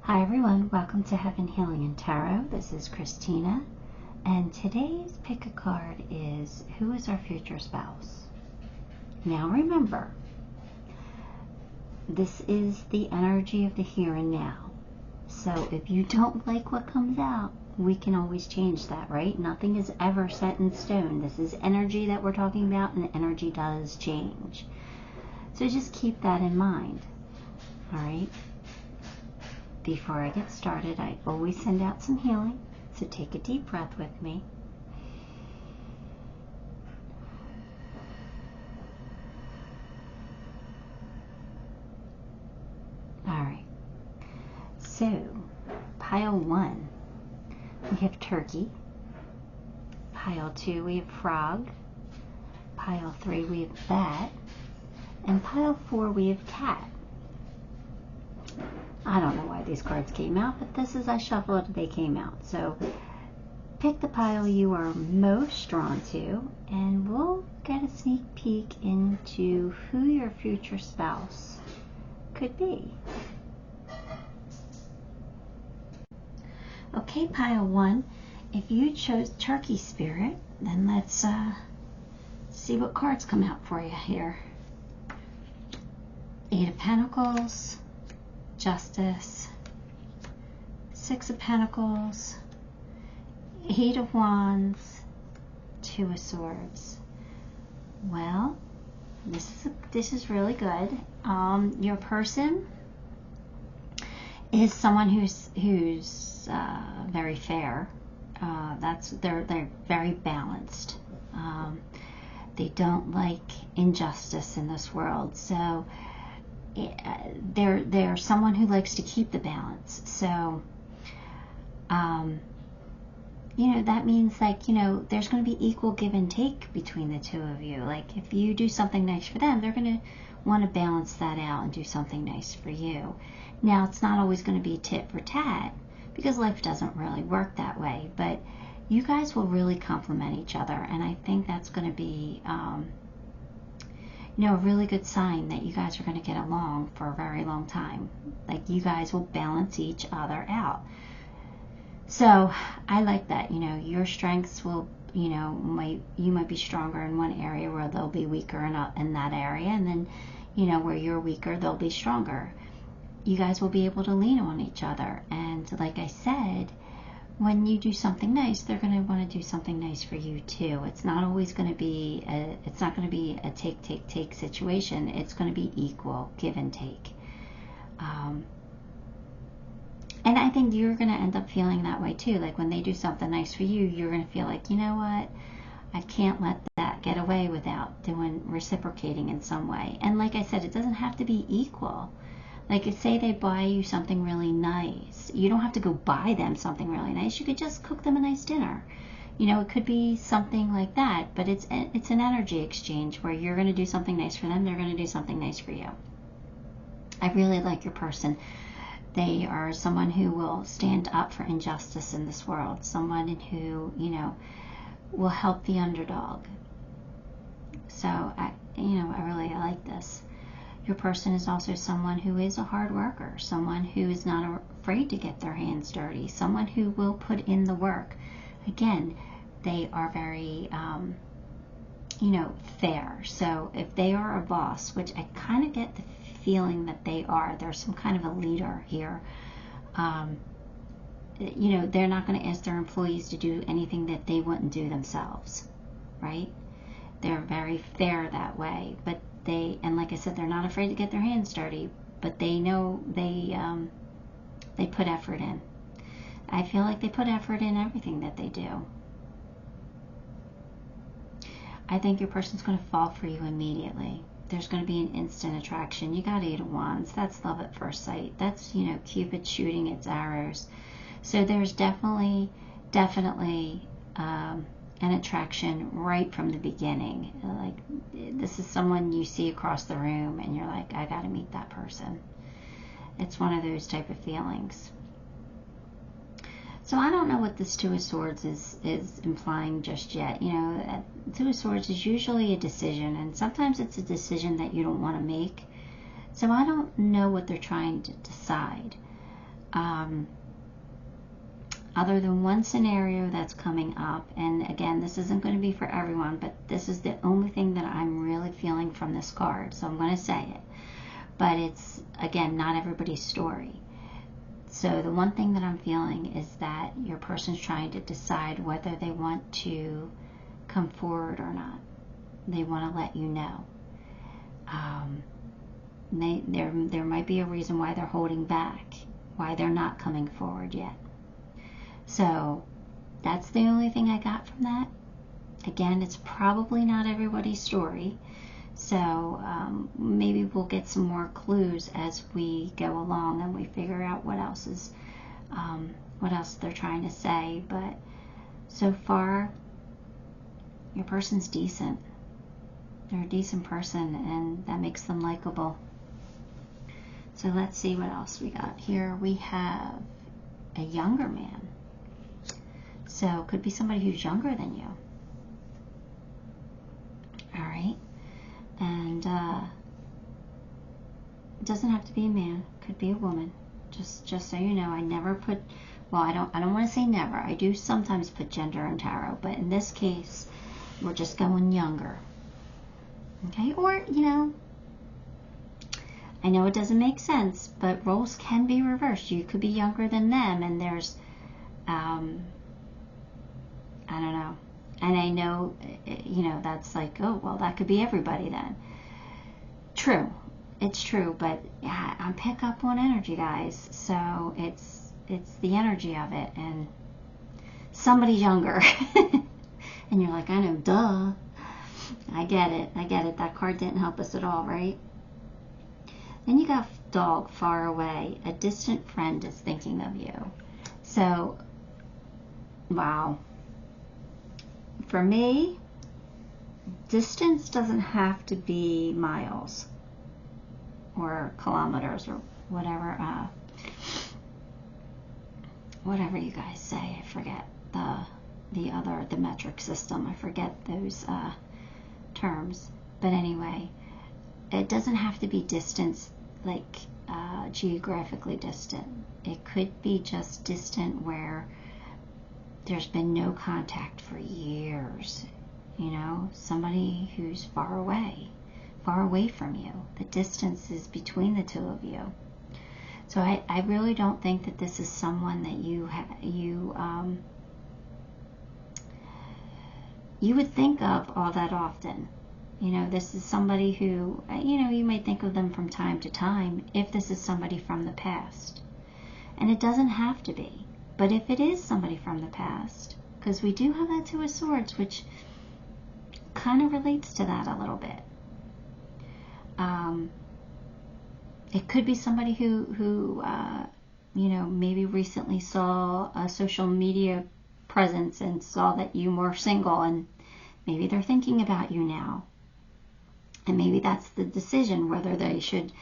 Hi everyone, welcome to Heaven Healing and Tarot. This is Christina, and today's pick a card is who is our future spouse? Now remember, this is the energy of the here and now. So if you don't like what comes out, we can always change that, right? Nothing is ever set in stone. This is energy that we're talking about, and energy does change. So just keep that in mind, all right? Before I get started, I always send out some healing, so take a deep breath with me. Alright, so pile 1, we have turkey. Pile 2, we have frog. Pile 3, we have bat. And pile 4, we have cat. I don't know why these cards came out, but this is, I shuffled, they came out. So pick the pile you are most drawn to, and we'll get a sneak peek into who your future spouse could be. Okay, pile 1, if you chose Turkey Spirit, then let's see what cards come out for you here. 8 of Pentacles, Justice, 6 of Pentacles, 8 of Wands, 2 of Swords. Well, this is really good. Your person is someone who's very fair. They're very balanced. They don't like injustice in this world, so they're someone who likes to keep the balance. So that means, like, there's going to be equal give and take between the two of you. Like, if you do something nice for them, they're going to want to balance that out and do something nice for you. Now, it's not always going to be tit for tat, because life doesn't really work that way, but you guys will really complement each other, and I think that's going to be a really good sign that you guys are going to get along for a very long time. Like, you guys will balance each other out. So I like that. Your strengths will, you might be stronger in one area where they'll be weaker in that area, and then, where you're weaker, they'll be stronger. You guys will be able to lean on each other, and like I said, when you do something nice, they're going to want to do something nice for you too. It's not always going to be a take situation. It's going to be equal give and take. And I think you're going to end up feeling that way too. Like, when they do something nice for you, you're going to feel like, you know what, I can't let that get away without reciprocating in some way. And like I said, it doesn't have to be equal. Like, say they buy you something really nice. You don't have to go buy them something really nice. You could just cook them a nice dinner. It could be something like that, but it's an energy exchange where you're going to do something nice for them, they're going to do something nice for you. I really like your person. They are someone who will stand up for injustice in this world, someone who, will help the underdog. So, I really like this. Your person is also someone who is a hard worker, someone who is not afraid to get their hands dirty, someone who will put in the work. Again, they are very, fair. So if they are a boss, which I kind of get the feeling that they are, they're some kind of a leader here. They're not going to ask their employees to do anything that they wouldn't do themselves, right? They're very fair that way, but and like I said, they're not afraid to get their hands dirty, but they know they put effort in. I feel like they put effort in everything that they do. I think your person's going to fall for you immediately. There's going to be an instant attraction. You got 8 of Wands. That's love at first sight. That's, Cupid shooting its arrows. So there's definitely an attraction right from the beginning. Like, this is someone you see across the room and you're like, I got to meet that person. It's one of those type of feelings. So I don't know what this 2 of Swords is implying just yet. 2 of Swords is usually a decision, and sometimes it's a decision that you don't want to make. So I don't know what they're trying to decide. Other than one scenario that's coming up, and again, this isn't going to be for everyone, but this is the only thing that I'm really feeling from this card, so I'm going to say it. But it's, again, not everybody's story. So the one thing that I'm feeling is that your person's trying to decide whether they want to come forward or not. They want to let you know. There might be a reason why they're holding back, why they're not coming forward yet. So that's the only thing I got from that. Again, it's probably not everybody's story. So maybe we'll get some more clues as we go along and we figure out what else they're trying to say. But so far, your person's decent. They're a decent person, and that makes them likable. So let's see what else we got here. We have a younger man. So it could be somebody who's younger than you. All right. And it doesn't have to be a man. It could be a woman. Just so you know, I never put, well, I don't want to say never. I do sometimes put gender in tarot, but in this case, we're just going younger. Okay? Or, I know it doesn't make sense, but roles can be reversed. You could be younger than them, and there's, I don't know. And I know, that's like, oh, well, that could be everybody then. True. It's true, but yeah, I pick up on energy, guys. So it's the energy of it, and somebody's younger. And you're like, I know, duh. I get it. That card didn't help us at all, right? Then you got dog far away. A distant friend is thinking of you. So, wow. For me, distance doesn't have to be miles or kilometers or whatever you guys say. I forget the metric system. I forget those terms. But anyway, it doesn't have to be distance like geographically distant. It could be just distant where there's been no contact for years. Somebody who's far away from you. The distance is between the two of you. So I really don't think that this is someone that you would think of all that often. This is somebody who, you might think of them from time to time if this is somebody from the past. And it doesn't have to be. But if it is somebody from the past, because we do have that Two of Swords, which kind of relates to that a little bit. It could be somebody who maybe recently saw a social media presence and saw that you were single, and maybe they're thinking about you now. And maybe that's the decision, whether they should,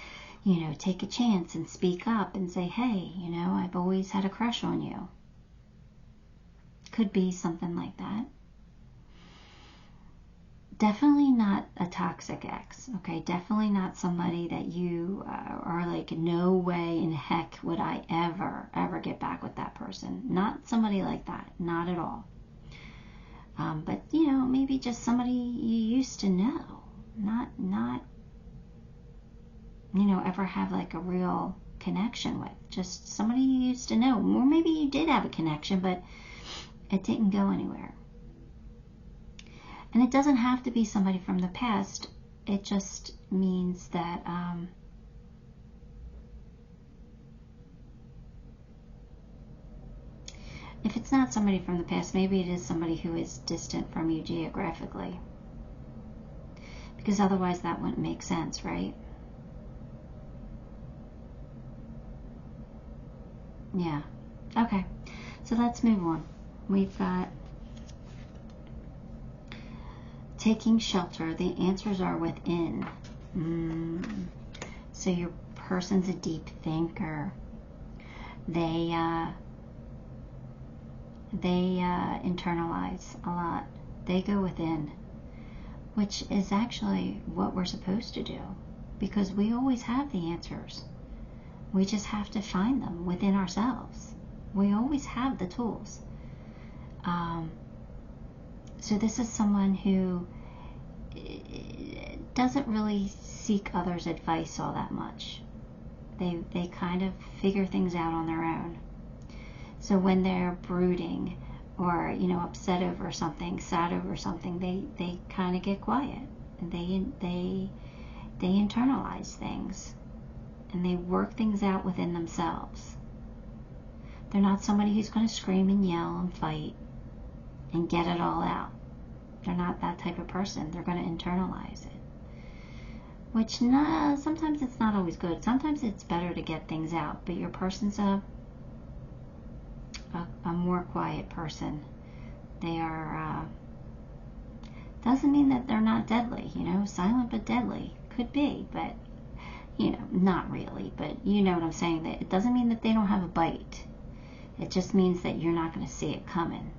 take a chance and speak up and say, hey, I've always had a crush on you. Could be something like that. Definitely not a toxic ex, okay? Definitely not somebody that you are like, no way in heck would I ever get back with that person. Not somebody like that, not at all. But, maybe just somebody you used to know. Not ever have like a real connection with. Just somebody you used to know. Or maybe you did have a connection, but it didn't go anywhere. And it doesn't have to be somebody from the past. It just means that if it's not somebody from the past, maybe it is somebody who is distant from you geographically. Because otherwise that wouldn't make sense, right? Yeah. Okay. So let's move on. We've got taking shelter. The answers are within. So your person's a deep thinker. They internalize a lot. They go within, which is actually what we're supposed to do, because we always have the answers. We just have to find them within ourselves. We always have the tools. So this is someone who doesn't really seek others' advice all that much. They kind of figure things out on their own. So when they're brooding or, upset over something, sad over something, they kind of get quiet. And they internalize things. And they work things out within themselves. They're not somebody who's going to scream and yell and fight and get it all out. They're not that type of person. They're going to internalize it. Which sometimes it's not always good. Sometimes it's better to get things out. But your person's a more quiet person. They are, doesn't mean that they're not deadly, silent but deadly. Could be, but, not really. But you know what I'm saying. That it doesn't mean that they don't have a bite. It just means that you're not going to see it coming.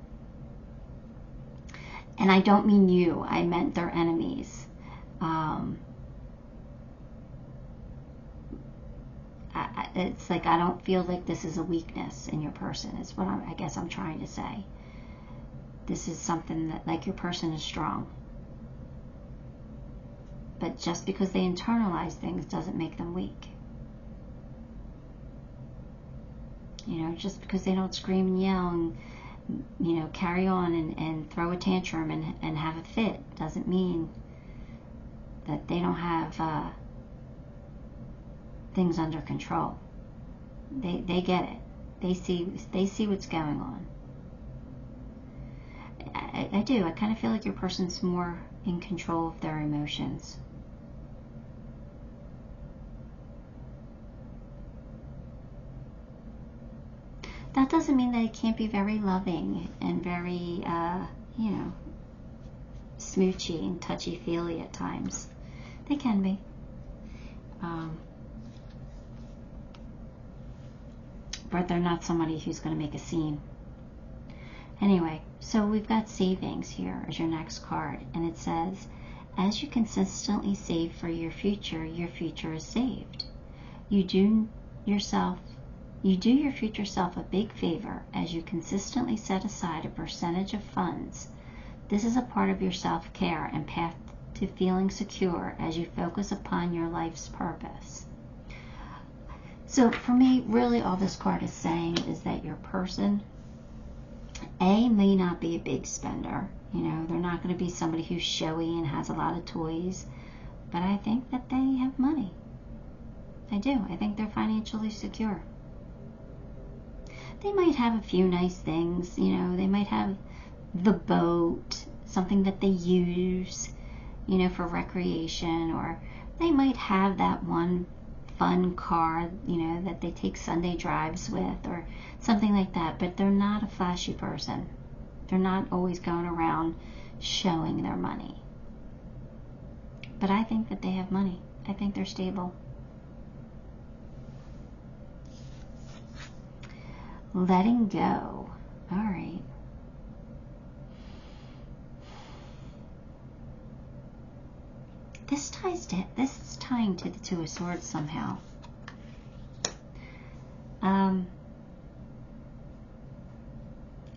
And I don't mean you. I meant their enemies. It's like I don't feel like this is a weakness in your person. Is what I guess I'm trying to say. This is something that, like, your person is strong. But just because they internalize things doesn't make them weak. Just because they don't scream and yell and, carry on and throw a tantrum and have a fit doesn't mean that they don't have things under control. They get it. They see what's going on. I do. I kind of feel like your person's more in control of their emotions. That doesn't mean that it can't be very loving and very, smoochy and touchy-feely at times. They can be. But they're not somebody who's going to make a scene. Anyway, so we've got savings here as your next card. And it says, as you consistently save for your future is saved. You do your future self a big favor as you consistently set aside a percentage of funds. This is a part of your self-care and path to feeling secure as you focus upon your life's purpose. So for me, really all this card is saying is that your person, may not be a big spender. They're not going to be somebody who's showy and has a lot of toys. But I think that they have money. I do. I think they're financially secure. They might have a few nice things. They might have the boat, something that they use, for recreation. Or they might have that one fun car, that they take Sunday drives with or something like that. But they're not a flashy person. They're not always going around showing their money. But I think that they have money. I think they're stable. Letting go. All right. This is tying to the Two of Swords somehow.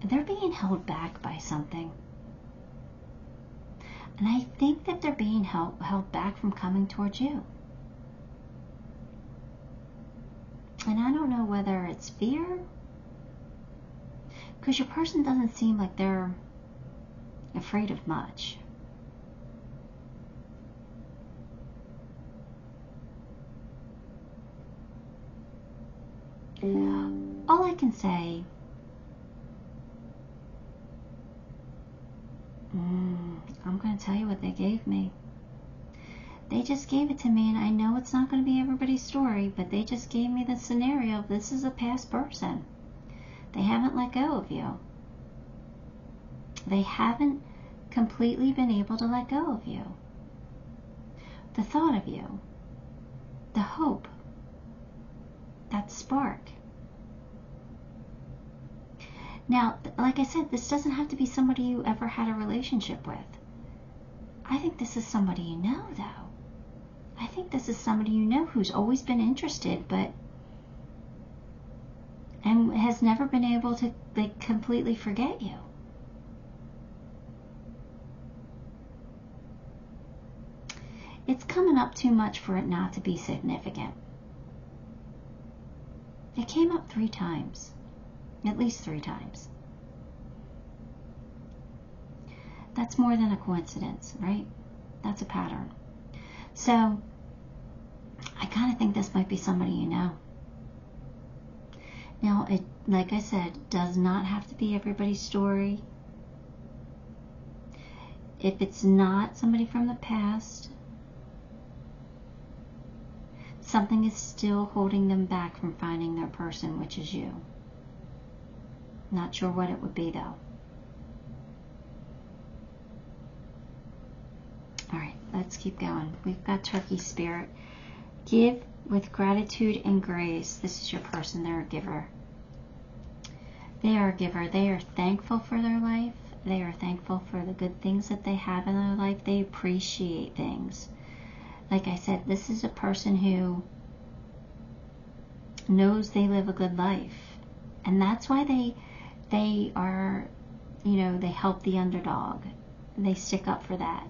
They're being held back by something. And I think that they're being held back from coming towards you. And I don't know whether it's fear, because your person doesn't seem like they're afraid of much. All I can say, I'm going to tell you what they gave me. They just gave it to me, and I know it's not going to be everybody's story, but they just gave me the scenario of this is a past person. They haven't let go of you. They haven't completely been able to let go of you. The thought of you, the hope, that spark. Now, like I said, this doesn't have to be somebody you ever had a relationship with. I think this is somebody you know, though. I think this is somebody you know who's always been interested, but and has never been able to like completely forget you. It's coming up too much for it not to be significant. It came up 3 times. At least 3 times. That's more than a coincidence, right? That's a pattern. So, I kind of think this might be somebody you know. Now, it, like I said, does not have to be everybody's story. If it's not somebody from the past, something is still holding them back from finding their person, which is you. Not sure what it would be, though. All right, let's keep going. We've got Turkey Spirit. Give with gratitude and grace. This is your person. They're a giver. They are a giver. They are thankful for their life. They are thankful for the good things that they have in their life. They appreciate things. Like I said, this is a person who knows they live a good life. And that's why they are, you know, they help the underdog. They stick up for that.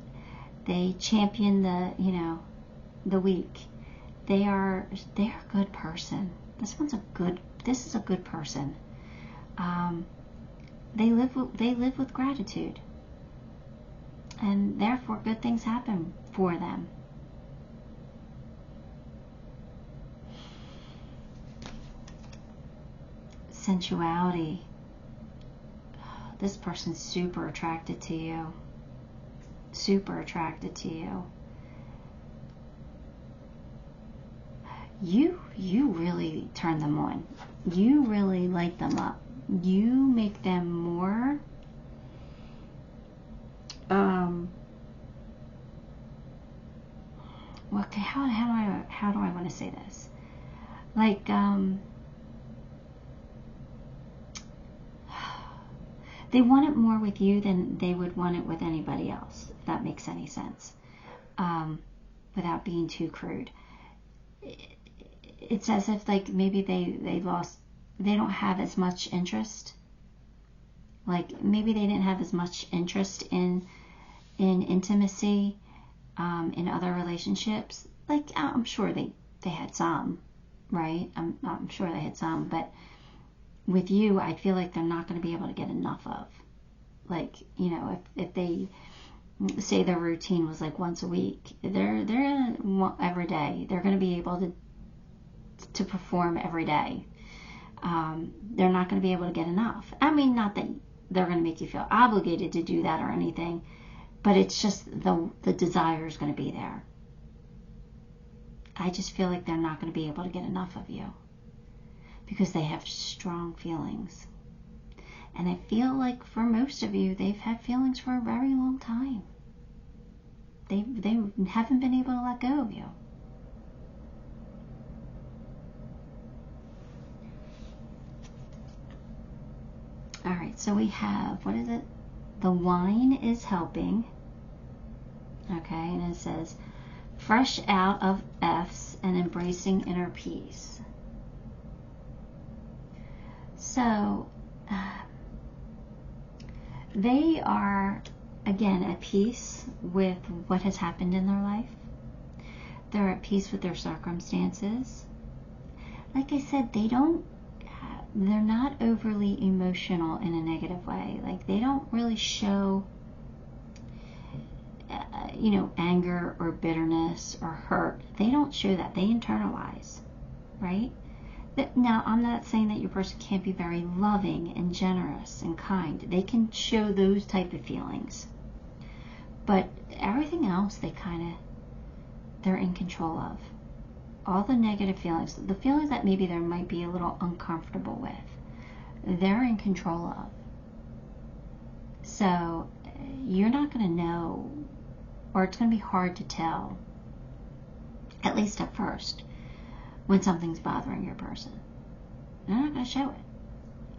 They champion the, you know, the weak. They are a good person. This is a good person. They live with gratitude. And therefore good things happen for them. Sensuality. This person's super attracted to you. Super attracted to you. You really turn them on. You really light them up. You make them more okay, how do I want to say this? Like they want it more with you than they would want it with anybody else, if that makes any sense. Without being too crude. It's as if like maybe they don't have as much interest. Like maybe they didn't have as much interest in intimacy, in other relationships. Like I'm sure they had some, right? I'm sure they had some, but with you, I feel like they're not going to be able to get enough of. Like, you know, if they say their routine was like once a week, they're gonna every day. They're going to be able to perform every day. They're not going to be able to get enough. I mean, not that they're going to make you feel obligated to do that or anything, but it's just the desire is going to be there. I just feel like they're not going to be able to get enough of you because they have strong feelings. And I feel like for most of you, they've had feelings for a very long time. They haven't been able to let go of you. All right, so we have, what is it? The wine is helping. Okay, and it says, fresh out of F's and embracing inner peace. So, they are, again, at peace with what has happened in their life. They're at peace with their circumstances. Like I said, they're not overly emotional in a negative way. Like they don't really show, you know, anger or bitterness or hurt. They don't show that. They internalize, right? Now, I'm not saying that your person can't be very loving and generous and kind. They can show those type of feelings. But everything else, they're in control of. All the negative feelings, the feelings that maybe they might be a little uncomfortable with, they're in control of. So you're not going to know, or it's going to be hard to tell, at least at first, when something's bothering your person. They're not going to show it.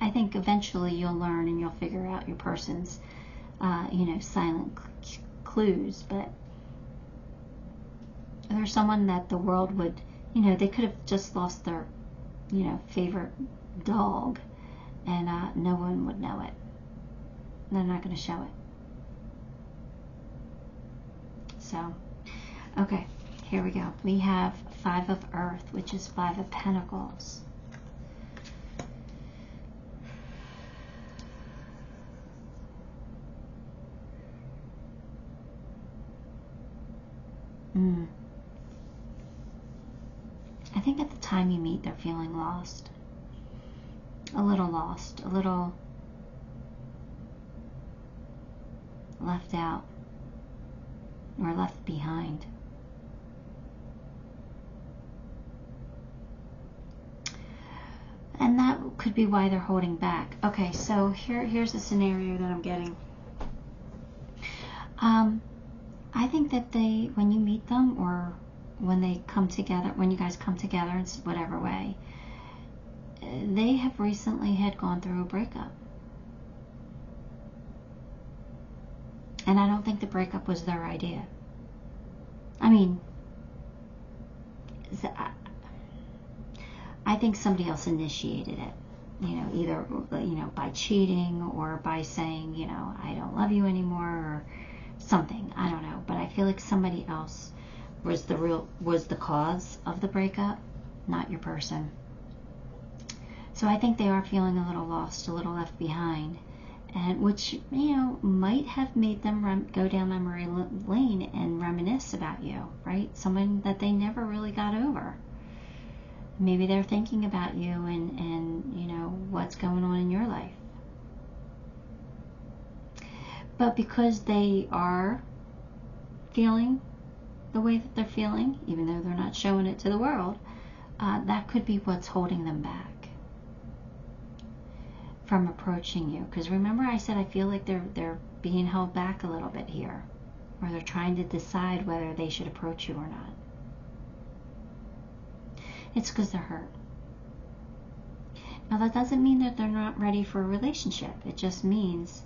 I think eventually you'll learn and you'll figure out your person's, you know, silent clues. But there's someone that the world would, you know, they could have just lost their, you know, favorite dog, and no one would know it. They're not going to show it. So, okay, here we go. We have 5 of Earth, which is 5 of Pentacles. I think at the time you meet, they're feeling lost. A little left out or left behind. And that could be why they're holding back. Okay, so here's a scenario that I'm getting. I think that when you meet them, or when they come together, when you guys come together in whatever way, they have recently had gone through a breakup. And I don't think the breakup was their idea. I mean, I think somebody else initiated it. Either, by cheating, or by saying, I don't love you anymore, or something. I don't know. But I feel like somebody else was the cause of the breakup, not your person. So I think they are feeling a little lost, a little left behind, and which might have made them go down memory lane and reminisce about you, right? Someone that they never really got over. Maybe they're thinking about you and what's going on in your life. But because they are feeling the way that they're feeling, even though they're not showing it to the world, that could be what's holding them back from approaching you. Because remember, I said I feel like they're being held back a little bit here, or they're trying to decide whether they should approach you or not. It's because they're hurt. Now, that doesn't mean that they're not ready for a relationship. It just means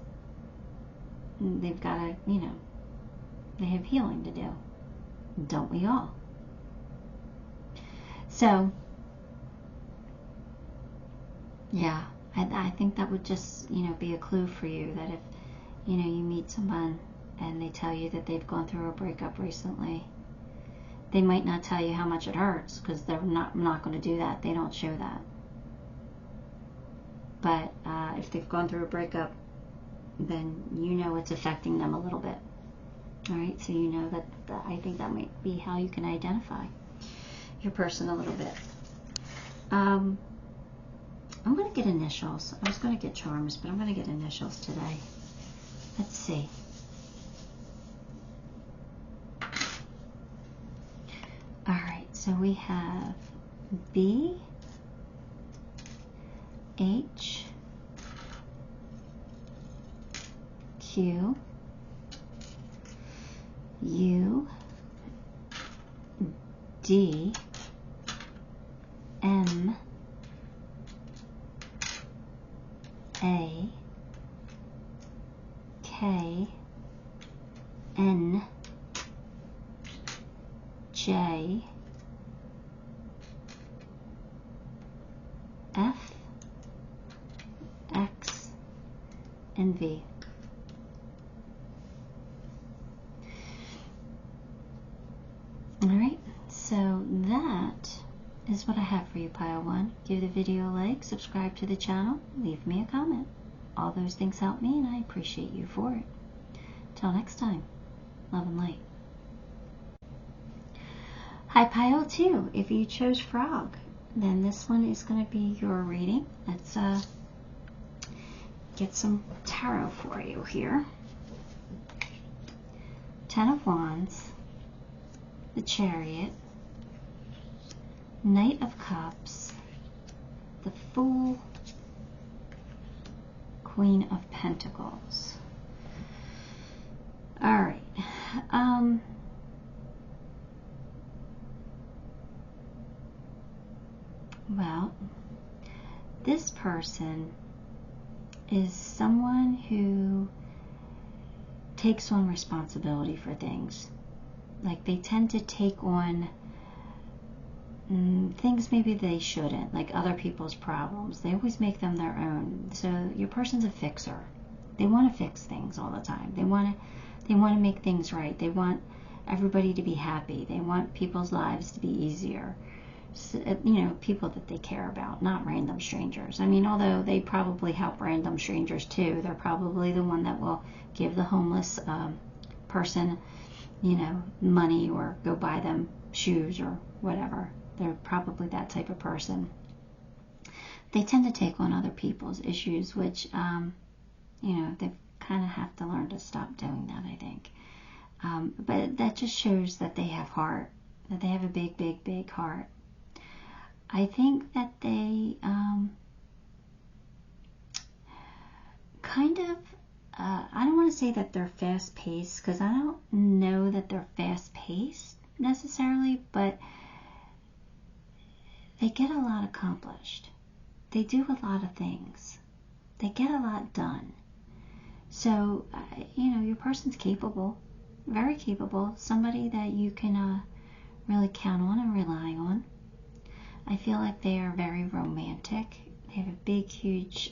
they've got to, they have healing to do. Don't we all? So, yeah, I think that would just, be a clue for you, that if, you meet someone and they tell you that they've gone through a breakup recently, they might not tell you how much it hurts, because they're not going to do that. They don't show that. But if they've gone through a breakup, then it's affecting them a little bit. All right, so that I think that might be how you can identify your person a little bit. I'm going to get initials. I was going to get charms, but I'm going to get initials today. Let's see. All right, so we have B, H, Q, U, D, M, A, K, N, J, F, X, and V. Alright, so that is what I have for you, Pile 1. Give the video a like, subscribe to the channel, leave me a comment. All those things help me, and I appreciate you for it. Till next time, love and light. Hi, Pile 2. If you chose Frog, then this one is going to be your reading. Let's get some tarot for you here. 10 of Wands, the Chariot, Knight of Cups, the Fool, Queen of Pentacles. All right. Well, this person is someone who takes on responsibility for things. Like, they tend to take on things maybe they shouldn't, like other people's problems. They always make them their own. So your person's a fixer. They want to fix things all the time. They want to make things right. They want everybody to be happy. They want people's lives to be easier. So, people that they care about, not random strangers. I mean, although they probably help random strangers too. They're probably the one that will give the homeless person, money, or go buy them shoes or whatever. They're probably that type of person. They tend to take on other people's issues, which, they kind of have to learn to stop doing that, I think. But that just shows that they have heart, that they have a big, big, big heart. I think that they I don't want to say that they're fast-paced, because I don't know that they're fast-paced necessarily, but they get a lot accomplished. They do a lot of things. They get a lot done. So, your person's capable, very capable, somebody that you can really count on and rely on. I feel like they are very romantic. They have a big, huge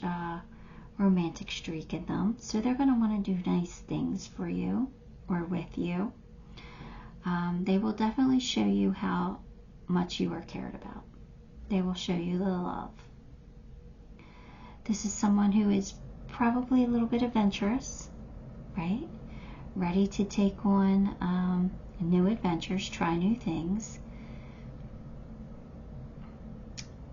romantic streak in them. So they're going to want to do nice things for you or with you. They will definitely show you how much you are cared about. They will show you the love. This is someone who is probably a little bit adventurous, right? Ready to take on new adventures, try new things.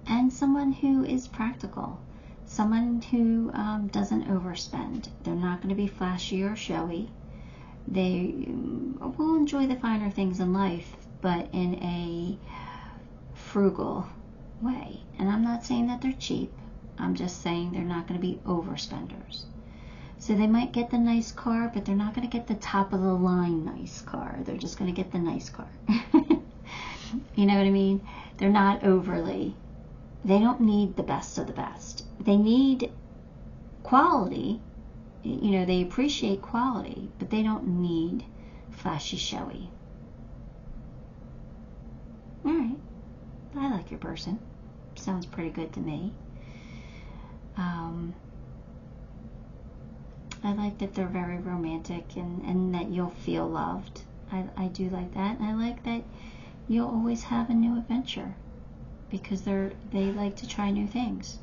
And someone who is practical. Someone who doesn't overspend. They're not going to be flashy or showy. They will enjoy the finer things in life, but in a frugal way. And I'm not saying that they're cheap. I'm just saying they're not going to be overspenders. So they might get the nice car, but they're not going to get the top of the line nice car. They're just going to get the nice car. You know what I mean? They're not overly. They don't need the best of the best. They need quality. They appreciate quality, but they don't need flashy, showy. All right. I like your person. Sounds pretty good to me. I like that they're very romantic and that you'll feel loved. I do like that. And I like that you'll always have a new adventure, because they like to try new things.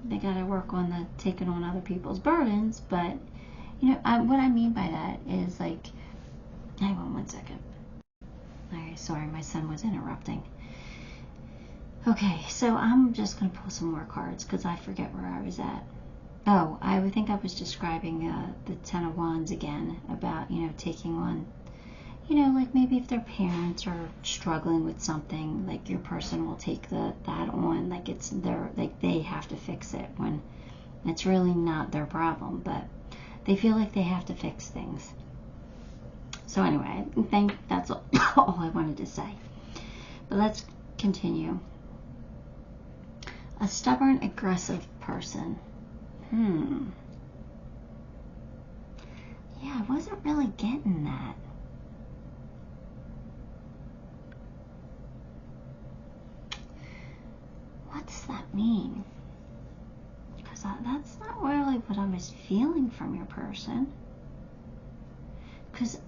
They got to work on the taking on other people's burdens, but what I mean by that is, like, hang on one second. Alright, sorry, my son was interrupting. Okay, so I'm just going to pull some more cards because I forget where I was at. Oh, I would think I was describing the Ten of Wands again, about, taking on, like maybe if their parents are struggling with something, like your person will take that on, like it's like they have to fix it, when it's really not their problem, but they feel like they have to fix things. So anyway, I think that's all I wanted to say. But let's continue. A stubborn, aggressive person. Yeah, I wasn't really getting that. What does that mean? Because that's not really what I was feeling from your person. Because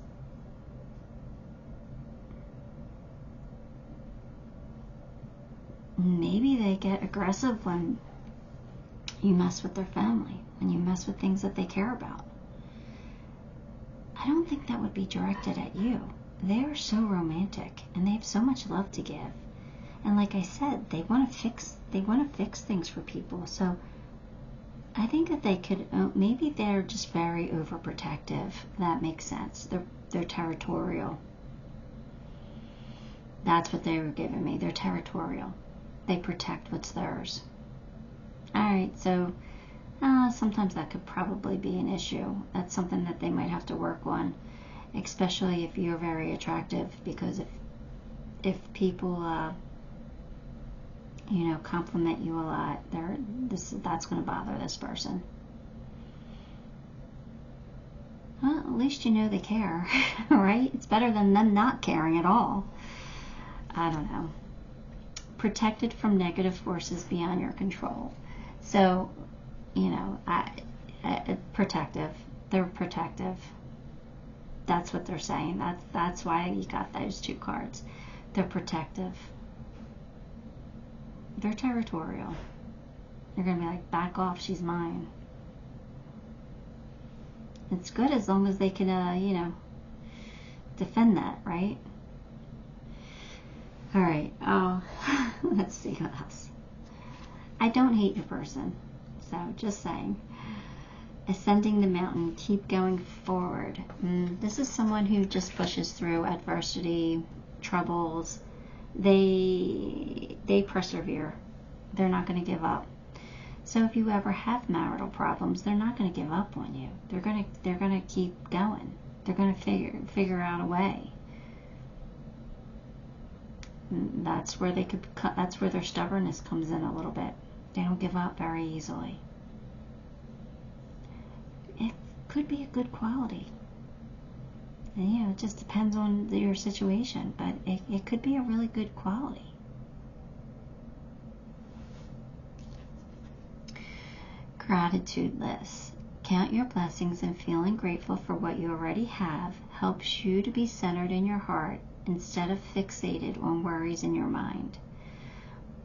maybe they get aggressive when you mess with their family, when you mess with things that they care about. I don't think that would be directed at you. They are so romantic and they have so much love to give. And like I said, they want to fix things for people. So I think that they could, maybe they're just very overprotective. That makes sense. They're territorial. That's what they were giving me. They're territorial. They protect what's theirs. Alright, so sometimes that could probably be an issue. That's something that they might have to work on, especially if you're very attractive, because if people compliment you a lot, that's going to bother this person. Well, at least you know they care, right? It's better than them not caring at all. I don't know. Protected from negative forces beyond your control. So, you know, protective. They're protective. That's what they're saying. That's why you got those two cards. They're protective. They're territorial. They're going to be like, back off, she's mine. It's good as long as they can, you know, defend that, right? All right. Oh, let's see what else. I don't hate your person. So, just saying. Ascending the mountain, keep going forward. This is someone who just pushes through adversity, troubles. They persevere. They're not going to give up. So if you ever have marital problems, they're not going to give up on you. They're going to keep going. They're going to figure out a way. That's where that's where their stubbornness comes in a little bit. They don't give up very easily. It could be a good quality. And, you know, it just depends on your situation, but it could be a really good quality. Gratitude list. Count your blessings and feeling grateful for what you already have helps you to be centered in your heart instead of fixated on worries in your mind.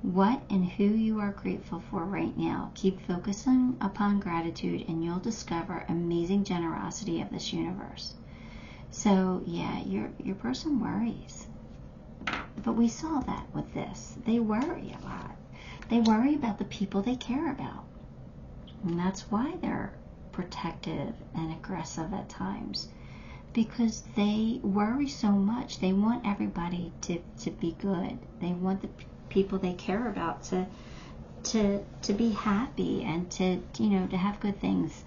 What and who you are grateful for right now. Keep focusing upon gratitude and you'll discover amazing generosity of this universe. So yeah, your person worries. But we saw that with this. They worry a lot. They worry about the people they care about. And that's why they're protective and aggressive at times. Because they worry so much. They want everybody to be good. They want the people they care about to be happy and to, you know, to have good things.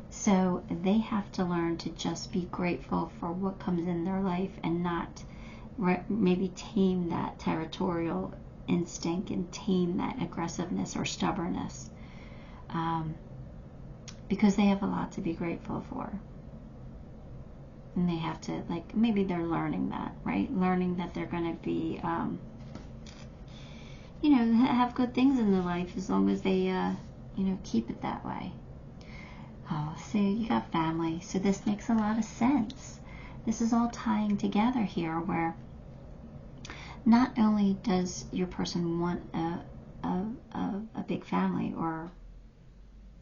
So they have to learn to just be grateful for what comes in their life and not maybe tame that territorial instinct and tame that aggressiveness or stubbornness. Because they have a lot to be grateful for. And they have to, like, maybe they're learning that, right? Learning that they're going to be, you know, have good things in their life as long as they, you know, keep it that way. Oh, so you got family. So this makes a lot of sense. This is all tying together here where not only does your person want a big family, or,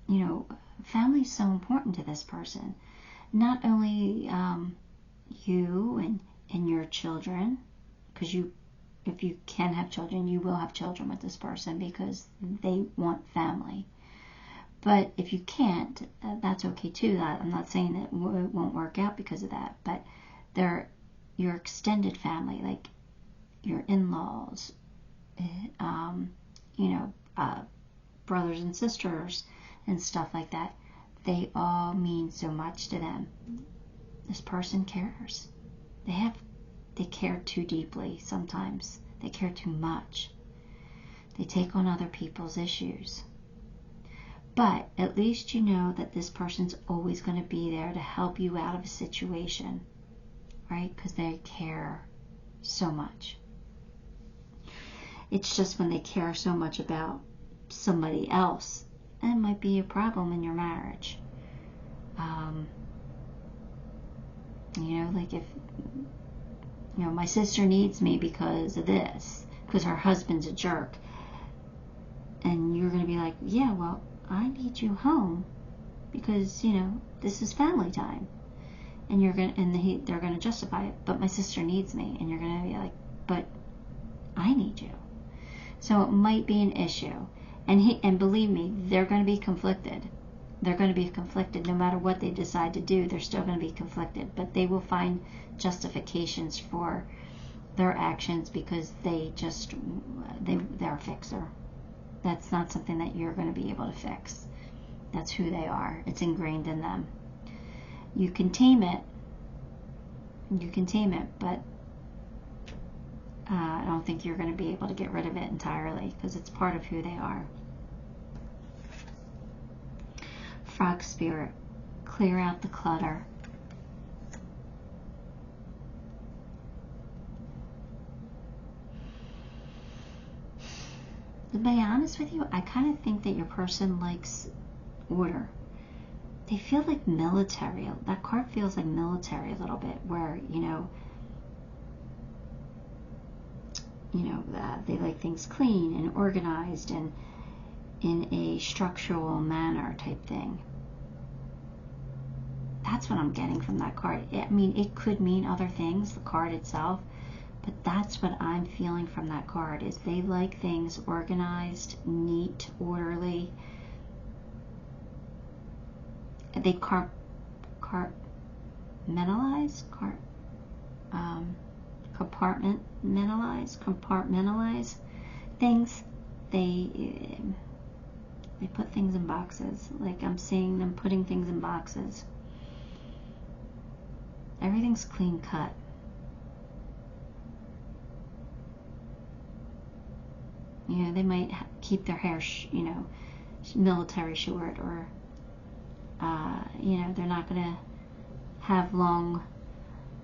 you know, family is so important to this person. Not only you and your children, because if you can have children, you will have children with this person because they want family. But if you can't, that's okay too. I'm not saying that it won't work out because of that, but they're your extended family, like your in-laws, you know, brothers and sisters and stuff like that. They all mean so much to them. This person cares. They care too deeply sometimes. They care too much. They take on other people's issues. But at least you know that this person's always going to be there to help you out of a situation, right? Because they care so much. It's just when they care so much about somebody else, that might be a problem in your marriage. You know, like if, you know, my sister needs me because of this, because her husband's a jerk. And you're going to be like, yeah, well, I need you home because, you know, this is family time. And you're going to, they're going to justify it, but my sister needs me. And you're going to be like, but I need you. So it might be an issue. And believe me, they're going to be conflicted. They're going to be conflicted no matter what they decide to do. They're still going to be conflicted, but they will find justifications for their actions because they're a fixer. That's not something that you're going to be able to fix. That's who they are. It's ingrained in them. You can tame it. But I don't think you're going to be able to get rid of it entirely because it's part of who they are. Frog spirit, clear out the clutter. To be honest with you, I kind of think that your person likes order. They feel like military. That card feels like military a little bit, where, they like things clean and organized and in a structural manner type thing. That's what I'm getting from that card. I mean, it could mean other things, the card itself, but that's what I'm feeling from that card, is they like things organized, neat, orderly. They compartmentalize things. They put things in boxes. Like, I'm seeing them putting things in boxes. Everything's clean cut. They might keep their hair, military short, or they're not going to have long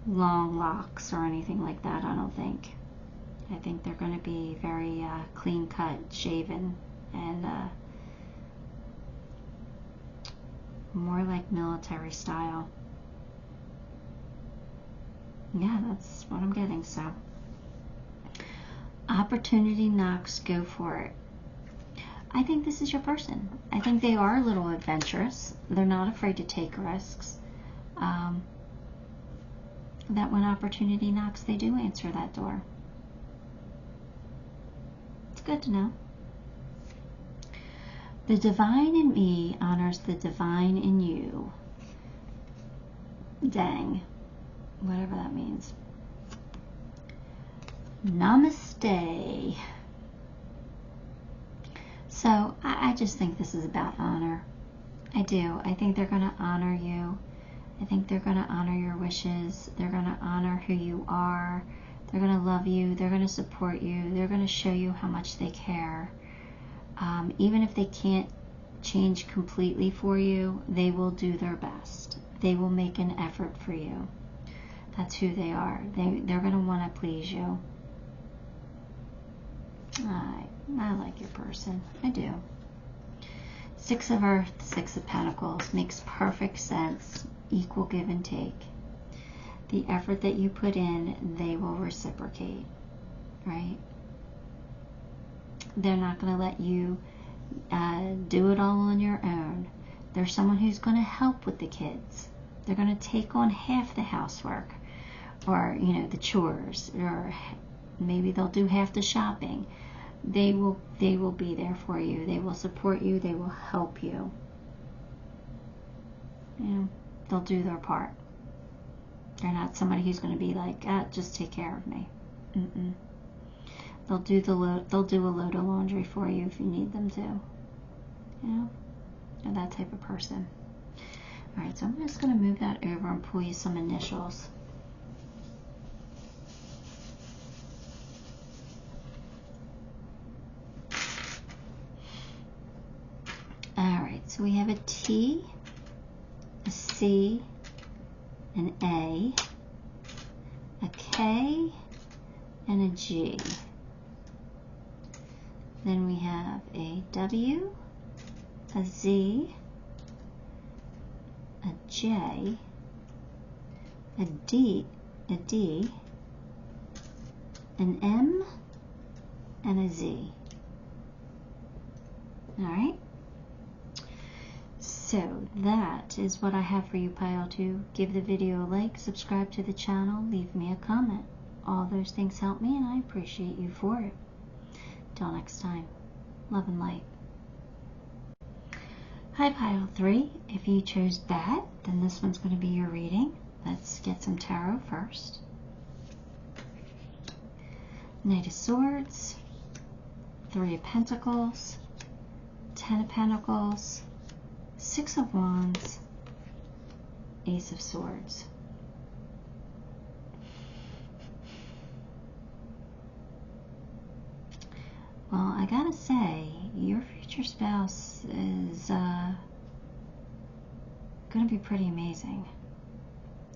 locks or anything like that, I don't think. I think they're going to be very clean cut, shaven, and more like military style. Yeah, that's what I'm getting. So, opportunity knocks, go for it. I think this is your person. I think they are a little adventurous. They're not afraid to take risks. That when opportunity knocks, they do answer that door. It's good to know. The divine in me honors the divine in you. Dang. Whatever that means. Namaste. So, I just think this is about honor. I do. I think they're going to honor you. I think they're going to honor your wishes. They're going to honor who you are. They're going to love you. They're going to support you. They're going to show you how much they care. Even if they can't change completely for you, they will do their best. They will make an effort for you. That's who they are. They're going to want to please you. I like your person. I do. Six of Earth, Six of Pentacles. Makes perfect sense. Equal give and take. The effort that you put in, they will reciprocate. Right? They're not going to let you do it all on your own. There's someone who's going to help with the kids. They're going to take on half the housework, or the chores, or maybe they'll do half the shopping. They will be there for you. They will support you. They will help you. They'll do their part. They're not somebody who's going to be like, just take care of me. They'll do a load of laundry for you if you need them to. They're that type of person. All right, so I'm just going to move that over and pull you some initials. All right, so we have a T, a C, an A, a K, and a G. Then we have a W, a Z, a J, a D, an M, and a Z. All right. So that is what I have for you, Pile 2. Give the video a like, subscribe to the channel, leave me a comment. All those things help me, and I appreciate you for it. Till next time, love and light. Hi, Pile 3. If you chose that, then this one's going to be your reading. Let's get some tarot first. Knight of Swords, Three of Pentacles, Ten of Pentacles, Six of Wands, Ace of Swords. Well, I gotta say, your future spouse is gonna be pretty amazing.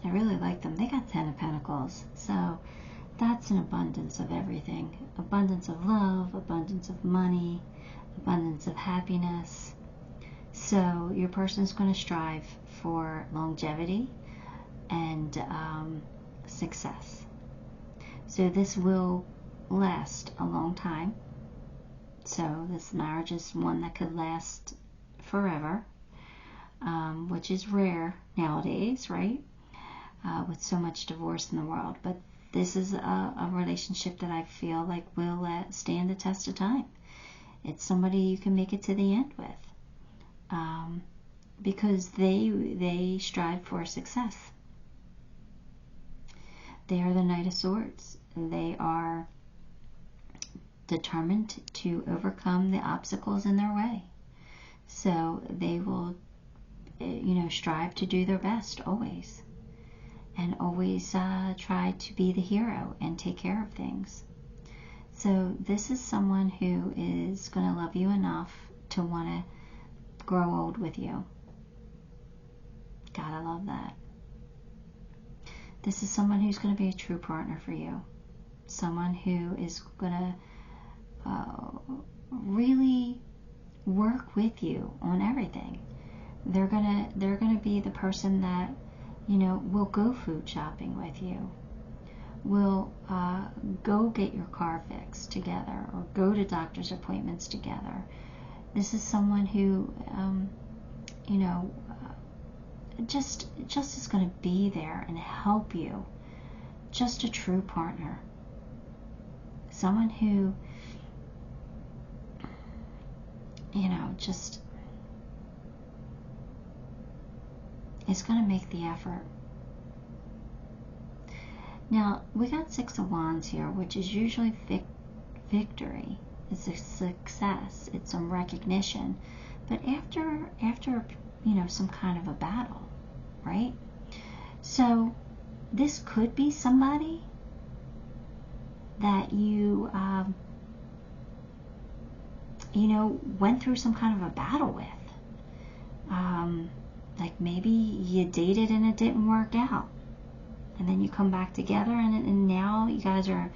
I really like them. They got Ten of Pentacles, so that's an abundance of everything. Abundance of love, abundance of money, abundance of happiness. So your person is going to strive for longevity and success. So this will last a long time. So this marriage is one that could last forever, which is rare nowadays, right? With so much divorce in the world. But this is a relationship that I feel like will stand the test of time. It's somebody you can make it to the end with, because they strive for success. They are the Knight of Swords. They are determined to overcome the obstacles in their way. So they will, strive to do their best always. And always try to be the hero and take care of things. So this is someone who is going to love you enough to want to grow old with you. Gotta love that. This is someone who's going to be a true partner for you. Someone who is going to really work with you on everything. They're gonna be the person that, will go food shopping with you. Will go get your car fixed together, or go to doctor's appointments together. This is someone who, just is going to be there and help you. Just a true partner. Someone who, just is going to make the effort. Now, we got Six of Wands here, which is usually victory. It's a success. It's some recognition. But after some kind of a battle, right? So this could be somebody that you, went through some kind of a battle with. Like maybe you dated and it didn't work out. And then you come back together, and now you guys are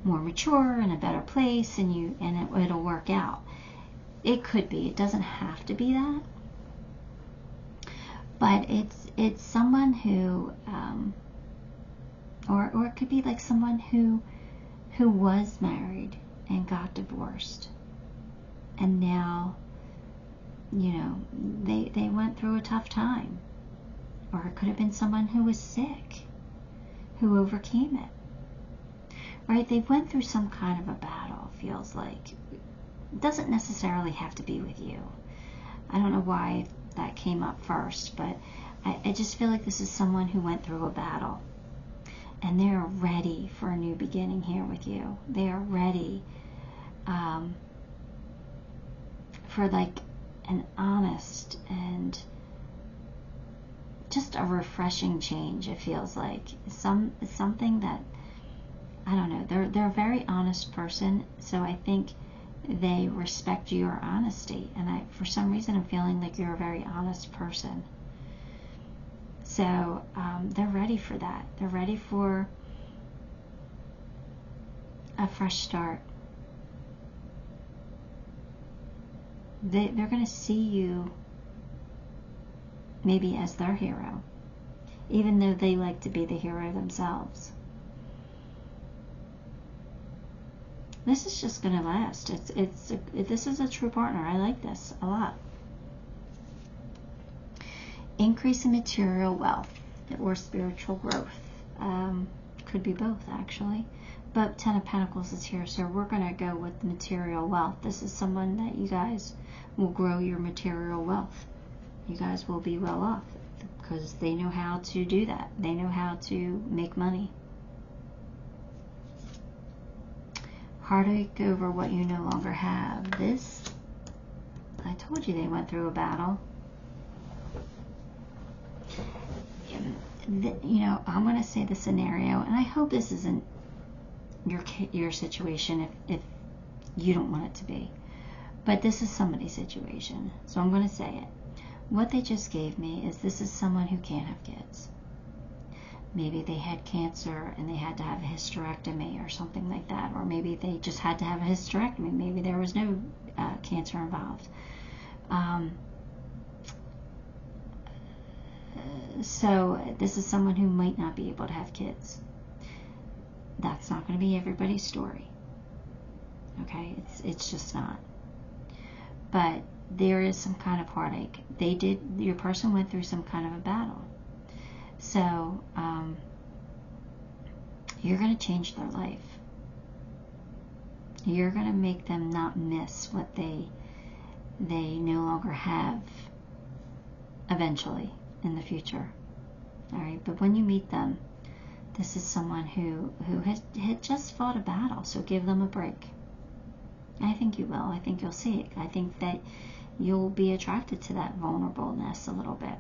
more mature, in a better place, and it'll work out. It could be. It doesn't have to be that. But it's someone who, or it could be like someone who was married and got divorced, and now, they went through a tough time. Or it could have been someone who was sick, who overcame it. Right? They went through some kind of a battle, feels like. It doesn't necessarily have to be with you. I don't know why that came up first, but I just feel like this is someone who went through a battle. And they're ready for a new beginning here with you. They are ready for like an honest and just a refreshing change. It feels like something that, I don't know, they're a very honest person, so I think they respect your honesty, and for some reason I'm feeling like you're a very honest person. So they're ready for that. They're ready for a fresh start. They're going to see you maybe as their hero, even though they like to be the hero themselves. This is just going to last. This is a true partner. I like this a lot. Increase in material wealth or spiritual growth. Could be both, actually. But Ten of Pentacles is here, so we're going to go with material wealth. This is someone that you guys will grow your material wealth. You guys will be well off because they know how to do that. They know how to make money. Heartache over what you no longer have. This, I told you they went through a battle. I'm going to say the scenario, and I hope this isn't your situation if you don't want it to be. But this is somebody's situation, so I'm going to say it. What they just gave me is this is someone who can't have kids. Maybe they had cancer and they had to have a hysterectomy or something like that. Or maybe they just had to have a hysterectomy. Maybe there was no cancer involved. So this is someone who might not be able to have kids. That's not going to be everybody's story. Okay, it's just not. But there is some kind of heartache. Your person went through some kind of a battle. So you're going to change their life. You're going to make them not miss what they no longer have eventually in the future. All right, but when you meet them, this is someone who had just fought a battle, so give them a break. I think you will. I think you'll see it. I think that you'll be attracted to that vulnerableness a little bit.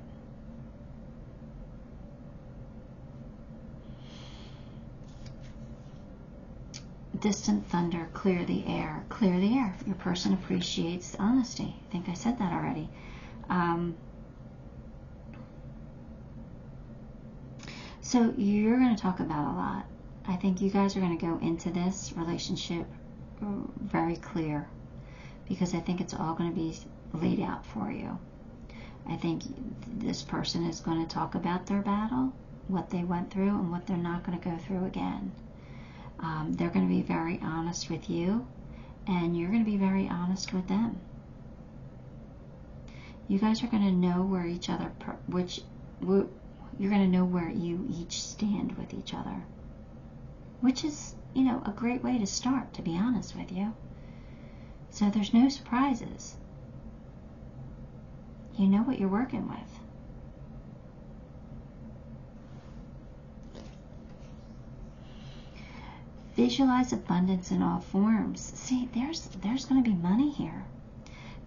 Distant thunder, clear the air. Clear the air. Your person appreciates honesty. I think I said that already. So you're going to talk about a lot. I think you guys are going to go into this relationship very clear, because I think it's all going to be laid out for you. I think this person is going to talk about their battle, what they went through, and what they're not going to go through again. They're going to be very honest with you, and you're going to be very honest with them. You guys are going to know where each other, you're going to know where you each stand with each other, which is, a great way to start, to be honest with you. So there's no surprises. You know what you're working with. Visualize abundance in all forms. See, there's going to be money here.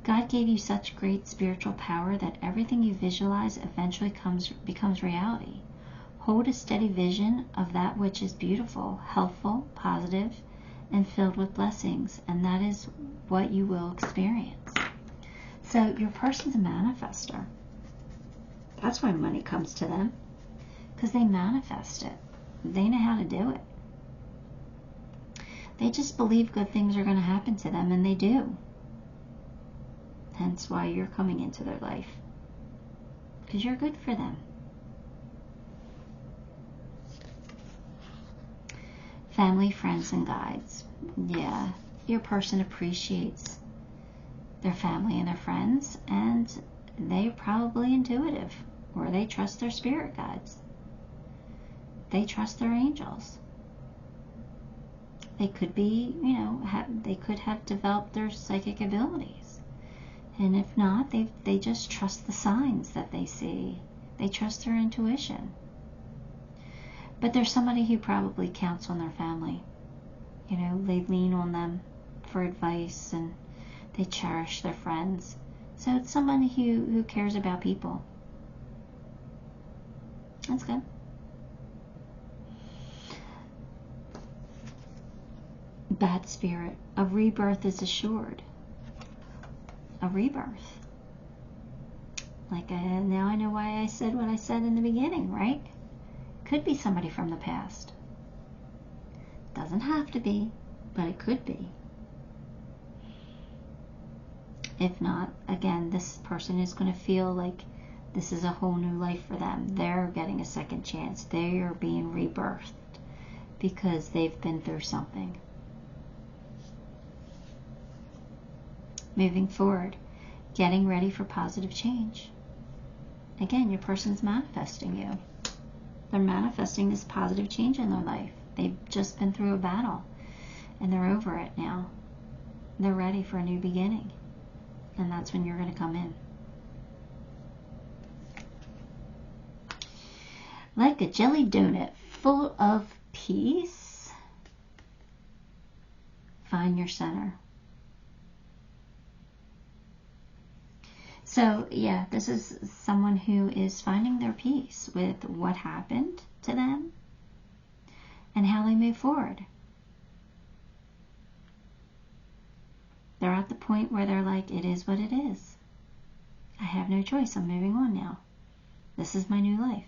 God gave you such great spiritual power that everything you visualize eventually becomes reality. Hold a steady vision of that which is beautiful, helpful, positive, and filled with blessings, and that is what you will experience. So your person's a manifester. That's why money comes to them, because they manifest it. They know how to do it. They just believe good things are going to happen to them, and they do. Hence why you're coming into their life, because you're good for them. Family, friends, and guides. Yeah, your person appreciates their family and their friends, and they're probably intuitive, or they trust their spirit guides. They trust their angels. They could be, they could have developed their psychic abilities. And if not, they just trust the signs that they see. They trust their intuition. But there's somebody who probably counts on their family. They lean on them for advice, and they cherish their friends. So it's somebody who cares about people. That's good. Bad spirit. A rebirth is assured. A rebirth. Now I know why I said what I said in the beginning, right? Could be somebody from the past. Doesn't have to be, but it could be. If not, again, this person is going to feel like this is a whole new life for them. They're getting a second chance. They are being rebirthed because they've been through something. Moving forward, getting ready for positive change. Again, your person's manifesting you. They're manifesting this positive change in their life. They've just been through a battle, and they're over it now. They're ready for a new beginning, and that's when you're going to come in. Like a jelly donut full of peace, find your center. So, yeah, this is someone who is finding their peace with what happened to them and how they move forward. They're at the point where they're like, it is what it is. I have no choice. I'm moving on now. This is my new life.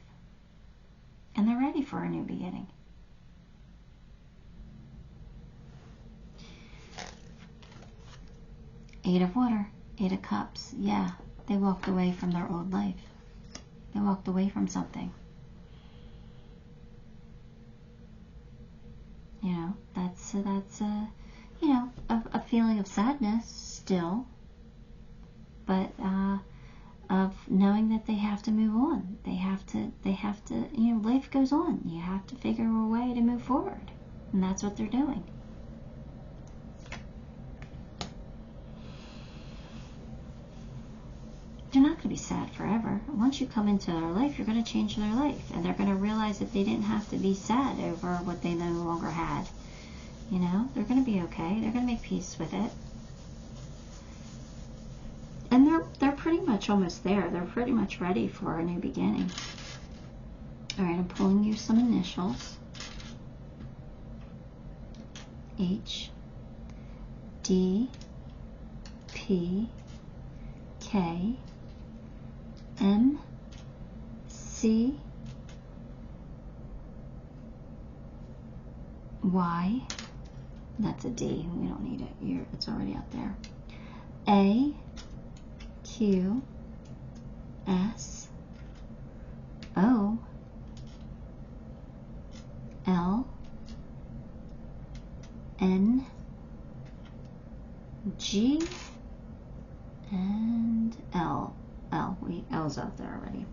And they're ready for a new beginning. Eight of Water, Eight of Cups. Yeah, they walked away from their old life. They walked away from something. You know, that's you know, a feeling of sadness still, but of knowing that they have to move on. They have to, you know, life goes on. You have to figure a way to move forward. And that's what they're doing. They're not going to be sad forever. Once you come into their life, you're going to change their life. And they're going to realize that they didn't have to be sad over what they no longer had. You know, they're going to be okay. They're going to make peace with it. And they're pretty much almost there. They're pretty much ready for a new beginning. All right, I'm pulling you some initials. H, D, P, K, M, C, Y. That's a D. We don't need it. It's already out there. A, Q, S, O, L, N, G, and L. L's out there already.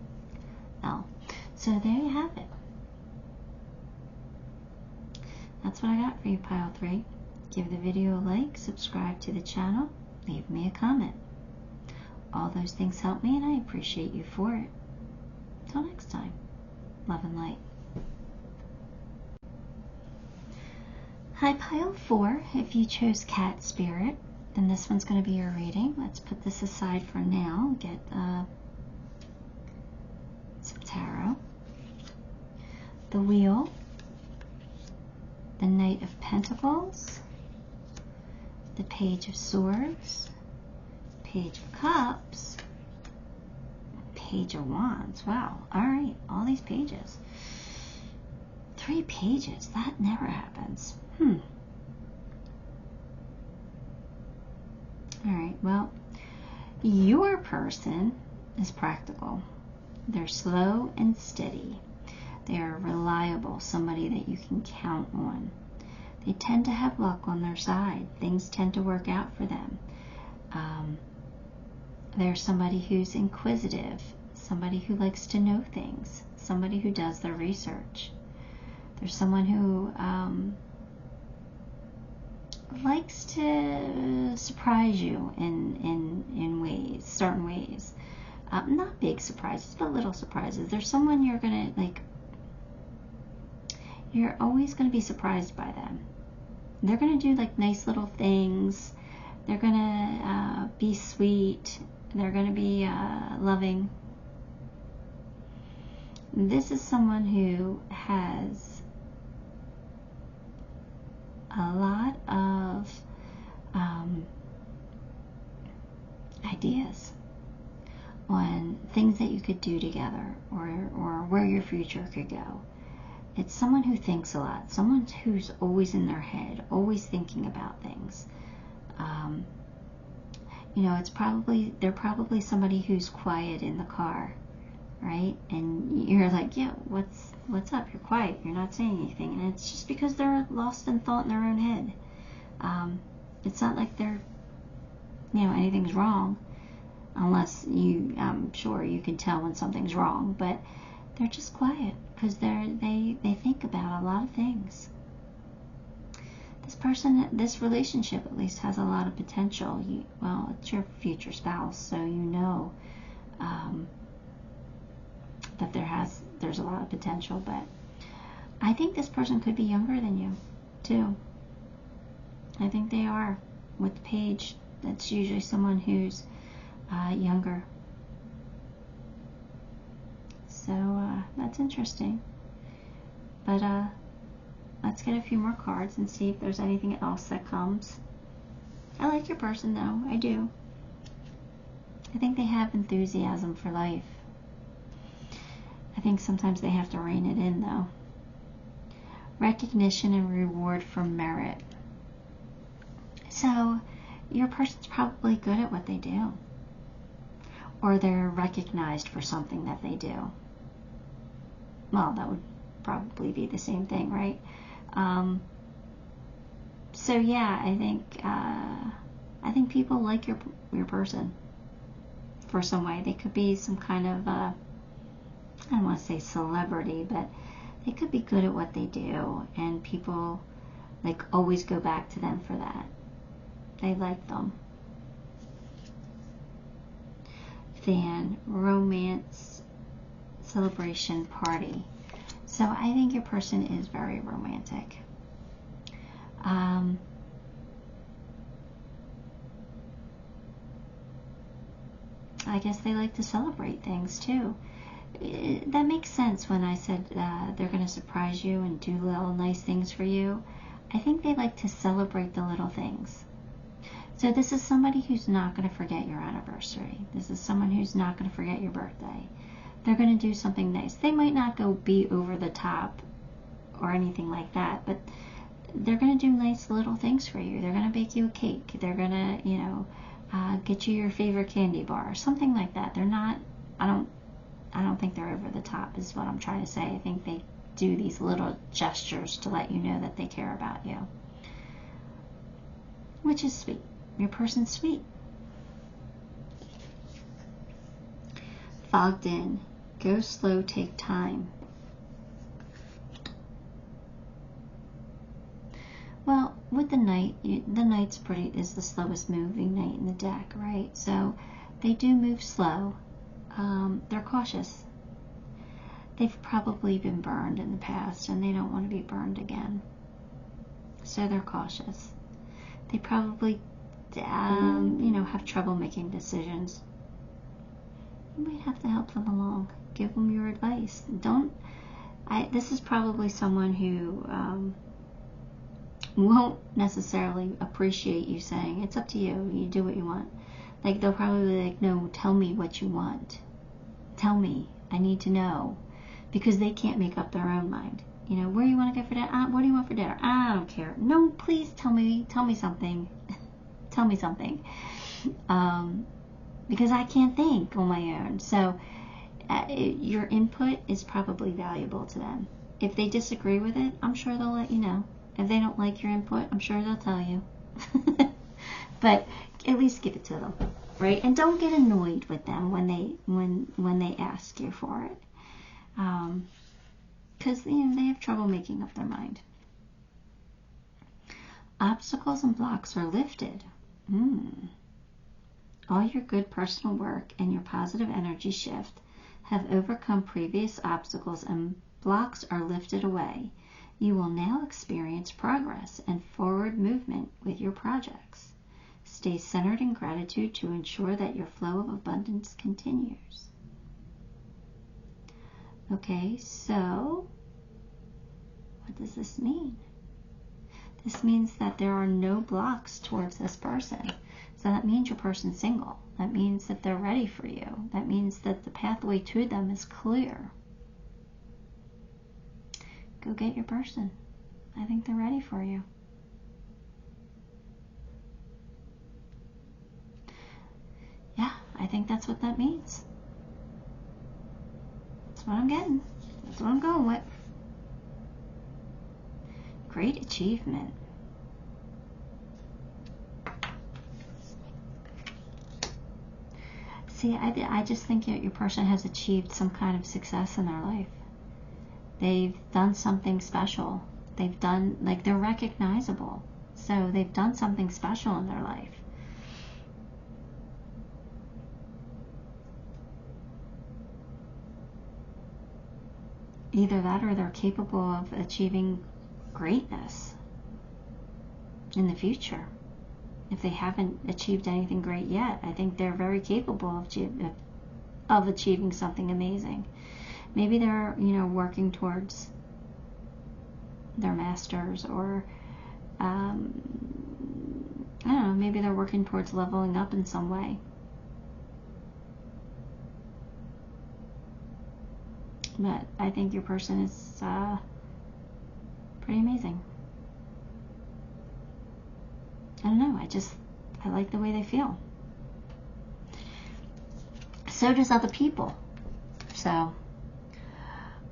L. So there you have it. That's what I got for you, Pile 3. Give the video a like, subscribe to the channel, leave me a comment. All those things help me, and I appreciate you for it. Till next time, love and light. Hi, Pile 4. If you chose Cat Spirit, then this one's going to be your reading. Let's put this aside for now. Get some tarot. The Wheel. The Knight of Pentacles. The Page of Swords. Page of Cups. Page of Wands. Wow. Alright. All these pages. 3 pages. That never happens. Alright, well, your person is practical. They're slow and steady. They're reliable, somebody that you can count on. They tend to have luck on their side. Things tend to work out for them. They're somebody who's inquisitive, somebody who likes to know things, somebody who does their research. There's someone who likes to surprise you in ways, certain ways. Not big surprises, but little surprises. There's someone you're gonna like. You're always gonna be surprised by them. They're gonna do like nice little things. They're gonna be sweet. They're gonna be loving. This is someone who has a lot of ideas on things that you could do together, or where your future could go. It's someone who thinks a lot, someone who's always in their head, always thinking about things. You know, they're probably somebody who's quiet in the car, right? And you're like, yeah, what's up? You're quiet. You're not saying anything. And it's just because they're lost in thought in their own head. It's not like they're, you know, anything's wrong, unless I'm sure you can tell when something's wrong, but they're just quiet because they think about a lot of things. This relationship at least has a lot of potential. Well, it's your future spouse, so you know that there's a lot of potential, but I think this person could be younger than you too. I think they are. With the page, that's usually someone who's younger. So that's interesting. But let's get a few more cards and see if there's anything else that comes. I like your person though. I do. I think they have enthusiasm for life. I think sometimes they have to rein it in, though. Recognition and reward for merit. So your person's probably good at what they do, or they're recognized for something that they do. Well, that would probably be the same thing, right? So yeah, I think people like your person for some way. They could be some kind of I don't want to say celebrity, but they could be good at what they do, and people like always go back to them for that. They like them. Then romance, celebration, party. So I think your person is very romantic. I guess they like to celebrate things too. That makes sense when I said they're going to surprise you and do little nice things for you. I think they like to celebrate the little things. So this is somebody who's not going to forget your anniversary. This is someone who's not going to forget your birthday. They're going to do something nice. They might not go be over the top or anything like that, but they're going to do nice little things for you. They're going to bake you a cake. They're going to, get you your favorite candy bar, something like that. They're not, I don't think they're over the top is what I'm trying to say. I think they do these little gestures to let you know that they care about you, which is sweet. Your person's sweet. Fogged in. Go slow, take time. Well, with the Knight, the Knight's is the slowest moving Knight in the deck, right? So they do move slow. They're cautious. They've probably been burned in the past, and they don't want to be burned again. So they're cautious. They probably, have trouble making decisions. You might have to help them along. Give them your advice. This is probably someone who won't necessarily appreciate you saying, it's up to you, you do what you want. Like, they'll probably be like, no, tell me what you want. Tell me. I need to know. Because they can't make up their own mind. Where you want to go for dinner? What do you want for dinner? I don't care. No, please tell me something. Tell me something. Because I can't think on my own. So your input is probably valuable to them. If they disagree with it, I'm sure they'll let you know. If they don't like your input, I'm sure they'll tell you. But at least give it to them, right? And don't get annoyed with them when they ask you for it, because they have trouble making up their mind. Obstacles and blocks are lifted. All your good personal work and your positive energy shift have overcome previous obstacles, and blocks are lifted away. You will now experience progress and forward movement with your projects. Stay centered in gratitude to ensure that your flow of abundance continues. Okay, so what does this mean? This means that there are no blocks towards this person. So that means your person's single. That means that they're ready for you. That means that the pathway to them is clear. Go get your person. I think they're ready for you. Yeah, I think that's what that means. That's what I'm getting. That's what I'm going with. Great achievement. See, I just think that your person has achieved some kind of success in their life. They've done something special. They're recognizable. So they've done something special in their life. Either that or they're capable of achieving greatness in the future. If they haven't achieved anything great yet, I think they're very capable of achieving something amazing. Maybe they're, working towards their masters, or I don't know, maybe they're working towards leveling up in some way. But I think your person is pretty amazing. I don't know, I like the way they feel. So does other people. So,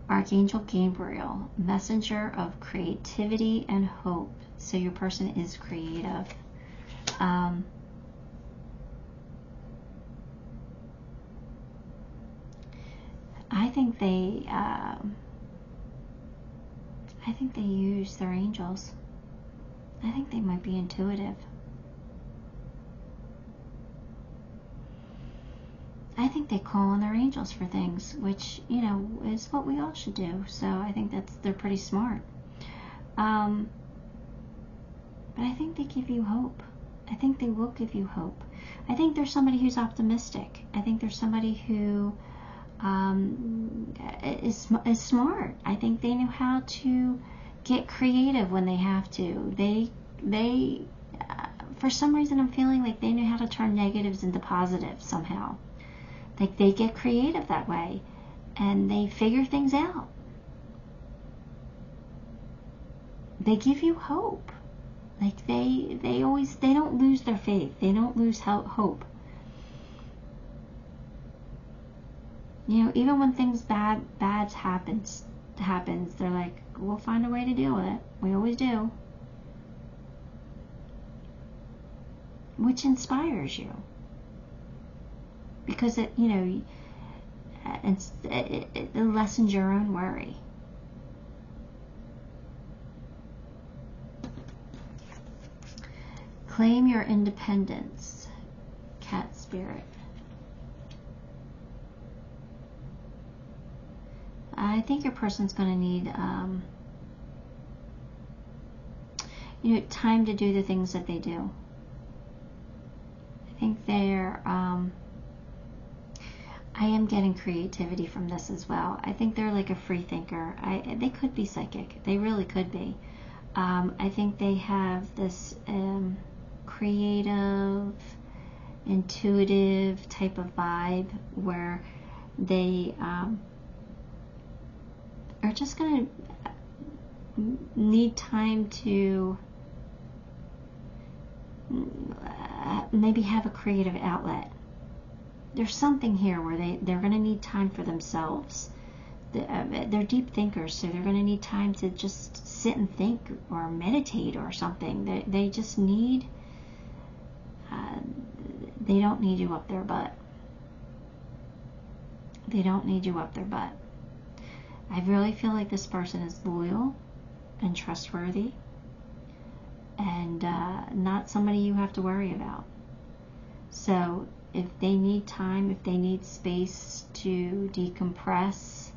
Archangel Gabriel, messenger of creativity and hope. So your person is creative. I think they use their angels. I think they might be intuitive. I think they call on their angels for things, which, you know, is what we all should do. So I think they're pretty smart. But I think they give you hope. I think they will give you hope. I think there's somebody who's optimistic. I think there's somebody who is smart. I think they know how to get creative when they have to. They for some reason, I'm feeling like they know how to turn negatives into positives somehow. Like they get creative that way, and they figure things out. They give you hope. Like they don't lose their faith. They don't lose hope. You know, even when things bad happens, they're like, we'll find a way to deal with it. We always do. Which inspires you. Because it lessens your own worry. Claim your independence, cat spirit. I think your person's going to need, time to do the things that they do. I think they're, I am getting creativity from this as well. I think they're like a free thinker. They could be psychic. They really could be. I think they have this creative, intuitive type of vibe where they are just going to need time to maybe have a creative outlet. There's something here where they're going to need time for themselves. They're deep thinkers, so they're going to need time to just sit and think or meditate or something. They just need, they don't need you up their butt. They don't need you up their butt. I really feel like this person is loyal and trustworthy and not somebody you have to worry about. So if they need time, if they need space to decompress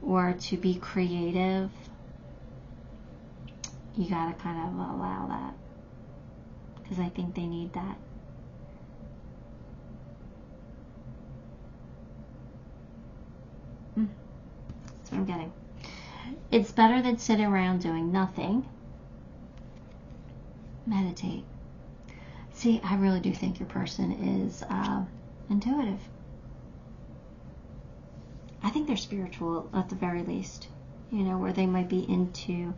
or to be creative, you gotta kind of allow that, because I think they need that. That's what I'm getting. It's better than sitting around doing nothing. Meditate. See, I really do think your person is intuitive. I think they're spiritual at the very least. Where they might be into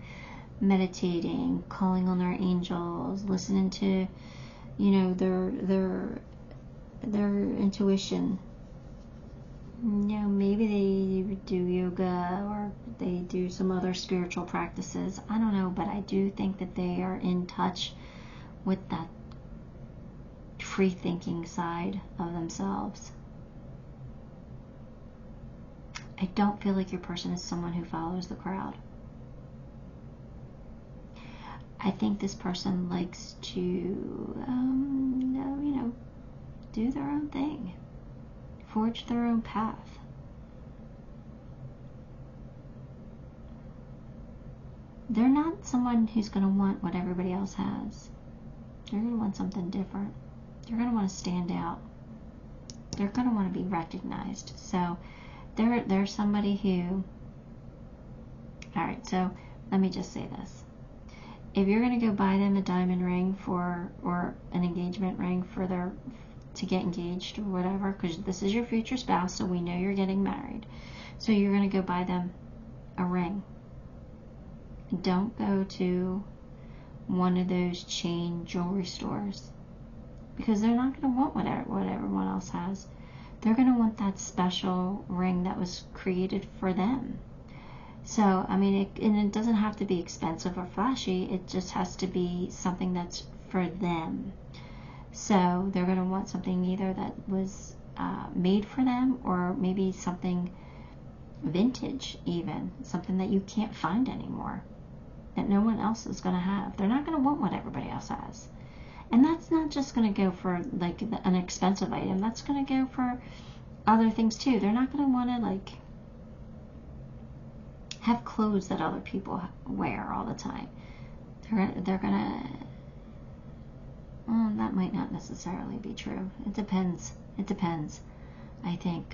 meditating, calling on their angels, listening to, their intuition. Maybe they do yoga or they do some other spiritual practices. I don't know, but I do think that they are in touch with that free thinking side of themselves. I don't feel like your person is someone who follows the crowd. I think this person likes to, do their own thing, forge their own path. They're not someone who's going to want what everybody else has. They're going to want something different. They're going to want to stand out. They're going to want to be recognized. So they're somebody who, alright, so let me just say this. If you're going to go buy them a diamond ring or an engagement ring to get engaged or whatever, because this is your future spouse, so we know you're getting married. So you're going to go buy them a ring. Don't go to one of those chain jewelry stores, because they're not going to want what everyone else has. They're going to want that special ring that was created for them. So, I mean, it doesn't have to be expensive or flashy. It just has to be something that's for them. So they're going to want something either that was made for them, or maybe something vintage even, something that you can't find anymore, that no one else is going to have. They're not going to want what everybody else has. And that's not just going to go for like an expensive item. That's going to go for other things too. They're not going to want to like have clothes that other people wear all the time. They're going to, well, that might not necessarily be true. It depends. It depends. I think,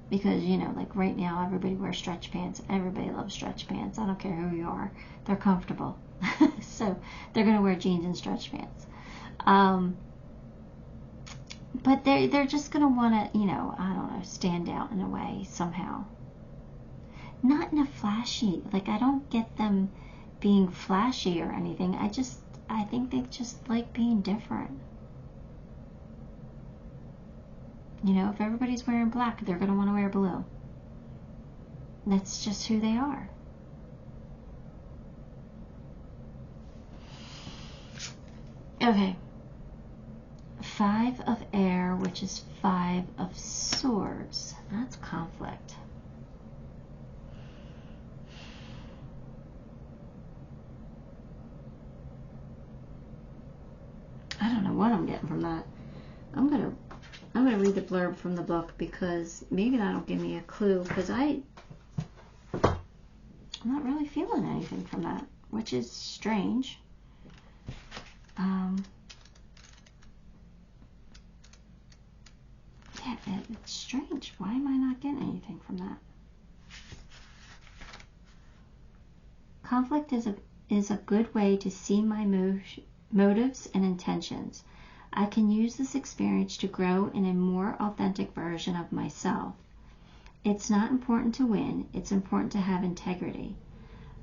because, you know, like right now, everybody wears stretch pants. Everybody loves stretch pants. I don't care who you are. They're comfortable. So they're going to wear jeans and stretch pants. But they're just going to want to, you know, I don't know, stand out in a way somehow. Not in a flashy, like I don't get them being flashy or anything. I think they just like being different. You know, if everybody's wearing black, they're going to want to wear blue. That's just who they are. Okay. 5 of air, which is 5 of swords. That's conflict. I don't know what I'm getting from that. I'm gonna read the blurb from the book, because maybe that'll give me a clue, because I'm not really feeling anything from that, which is strange. Yeah, it's strange. Why am I not getting anything from that? Conflict is a good way to see my motives and intentions. I can use this experience to grow in a more authentic version of myself. It's not important to win, it's important to have integrity.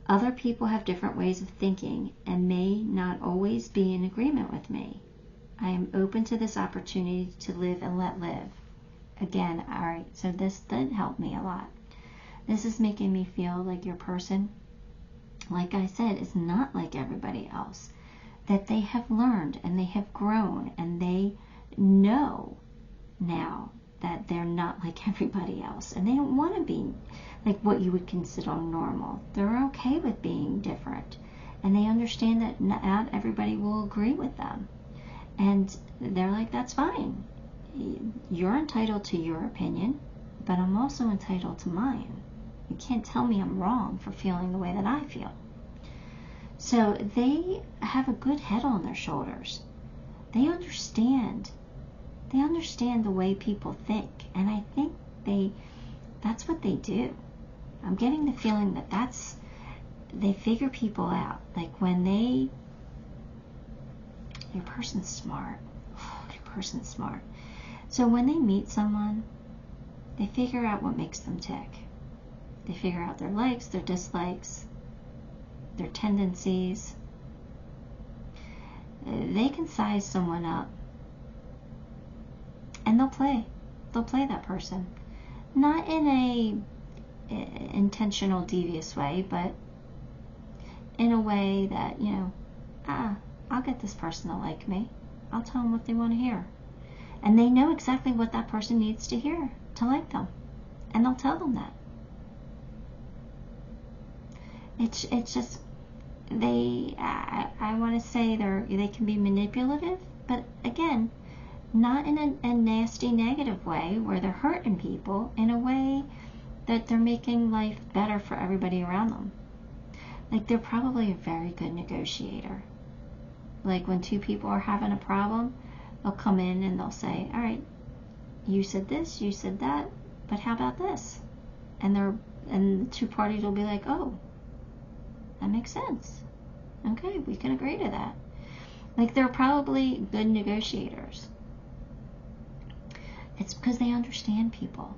Other people have different ways of thinking and may not always be in agreement with me. I am open to this opportunity to live and let live. Again, alright, so this did help me a lot. This is making me feel like your person, like I said, is not like everybody else. That they have learned and they have grown and they know now that they're not like everybody else, and they don't want to be like what you would consider normal. They're okay with being different, and they understand that not everybody will agree with them, and they're like, that's fine. You're entitled to your opinion, but I'm also entitled to mine. You can't tell me I'm wrong for feeling the way that I feel. So they have a good head on their shoulders. They understand the way people think, and I think that's what they do. I'm getting the feeling that they figure people out. Like when your person's smart. Your person's smart. So when they meet someone, they figure out what makes them tick. They figure out their likes, their dislikes, their tendencies. They can size someone up, and they'll play that person, not in a intentional devious way, but in a way that, you know, I'll get this person to like me. I'll tell them what they want to hear, and they know exactly what that person needs to hear to like them, and they'll tell them that. It's just I want to say they can be manipulative, but again, not in a nasty negative way where they're hurting people, in a way that they're making life better for everybody around them. Like, they're probably a very good negotiator. Like when two people are having a problem, they'll come in and they'll say, all right, you said this, you said that, but how about this? And the two parties will be like, oh, that makes sense. Okay, we can agree to that. Like, they're probably good negotiators. It's because they understand people.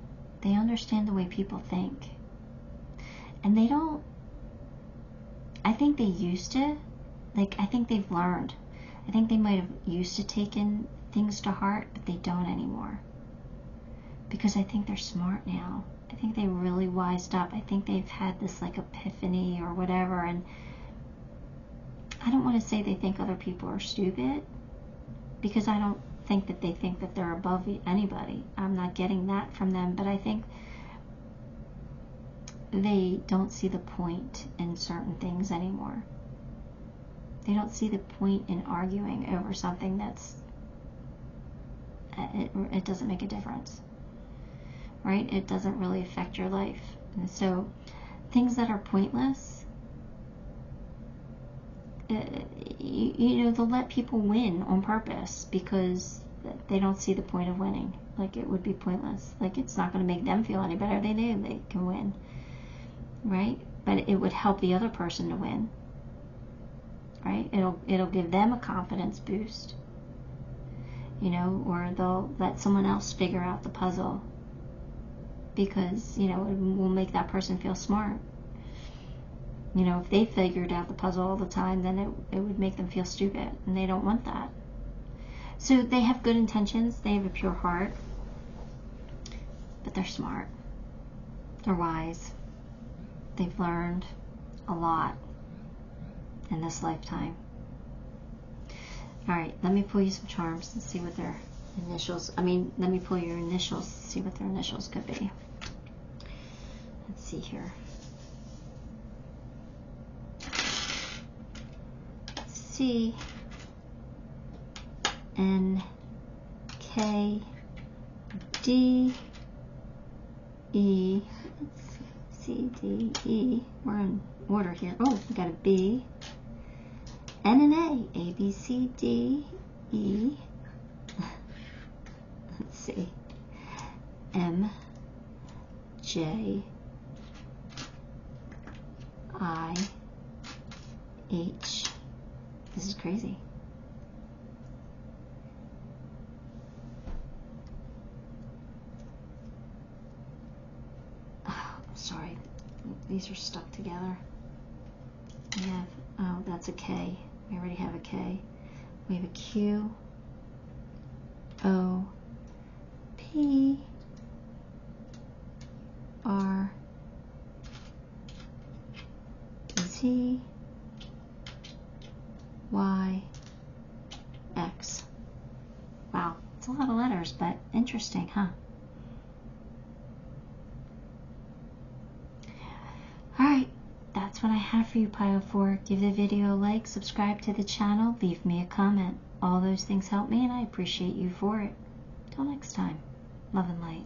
They understand the way people think. And they don't, I think they used to, like, I think they've learned. I think they might have used to taken things to heart, but they don't anymore. Because I think they're smart now. I think they really wised up. I think they've had this like epiphany or whatever, and I don't want to say they think other people are stupid, because I don't think that they think that they're above anybody. I'm not getting that from them, but I think they don't see the point in certain things anymore. They don't see the point in arguing over something that's, it doesn't make a difference, right? It doesn't really affect your life. And so things that are pointless, you know, they'll let people win on purpose because they don't see the point of winning. Like, it would be pointless. Like, it's not going to make them feel any better. They know they can win, right? But it would help the other person to win, right? It'll give them a confidence boost, you know, or they'll let someone else figure out the puzzle because, you know, it will make that person feel smart. You know, if they figured out the puzzle all the time, then it would make them feel stupid, and they don't want that. So they have good intentions, they have a pure heart, but they're smart. They're wise. They've learned a lot in this lifetime. All right, let me pull you some charms and see what their initials, let me pull your initials, see what their initials could be. Let's see here. C N K D E. C D E. We're in order here. Oh, we got a B and an A. A B C D E. Let's see. M J I H. This is crazy. Oh, sorry. These are stuck together. We have, oh, that's a K. We already have a K. We have a Q, O, P, R, Z, Y, X. Wow, it's a lot of letters, but interesting, huh? Alright, that's what I have for you, Pile 4. Give the video a like, subscribe to the channel, leave me a comment. All those things help me, and I appreciate you for it. Till next time, love and light.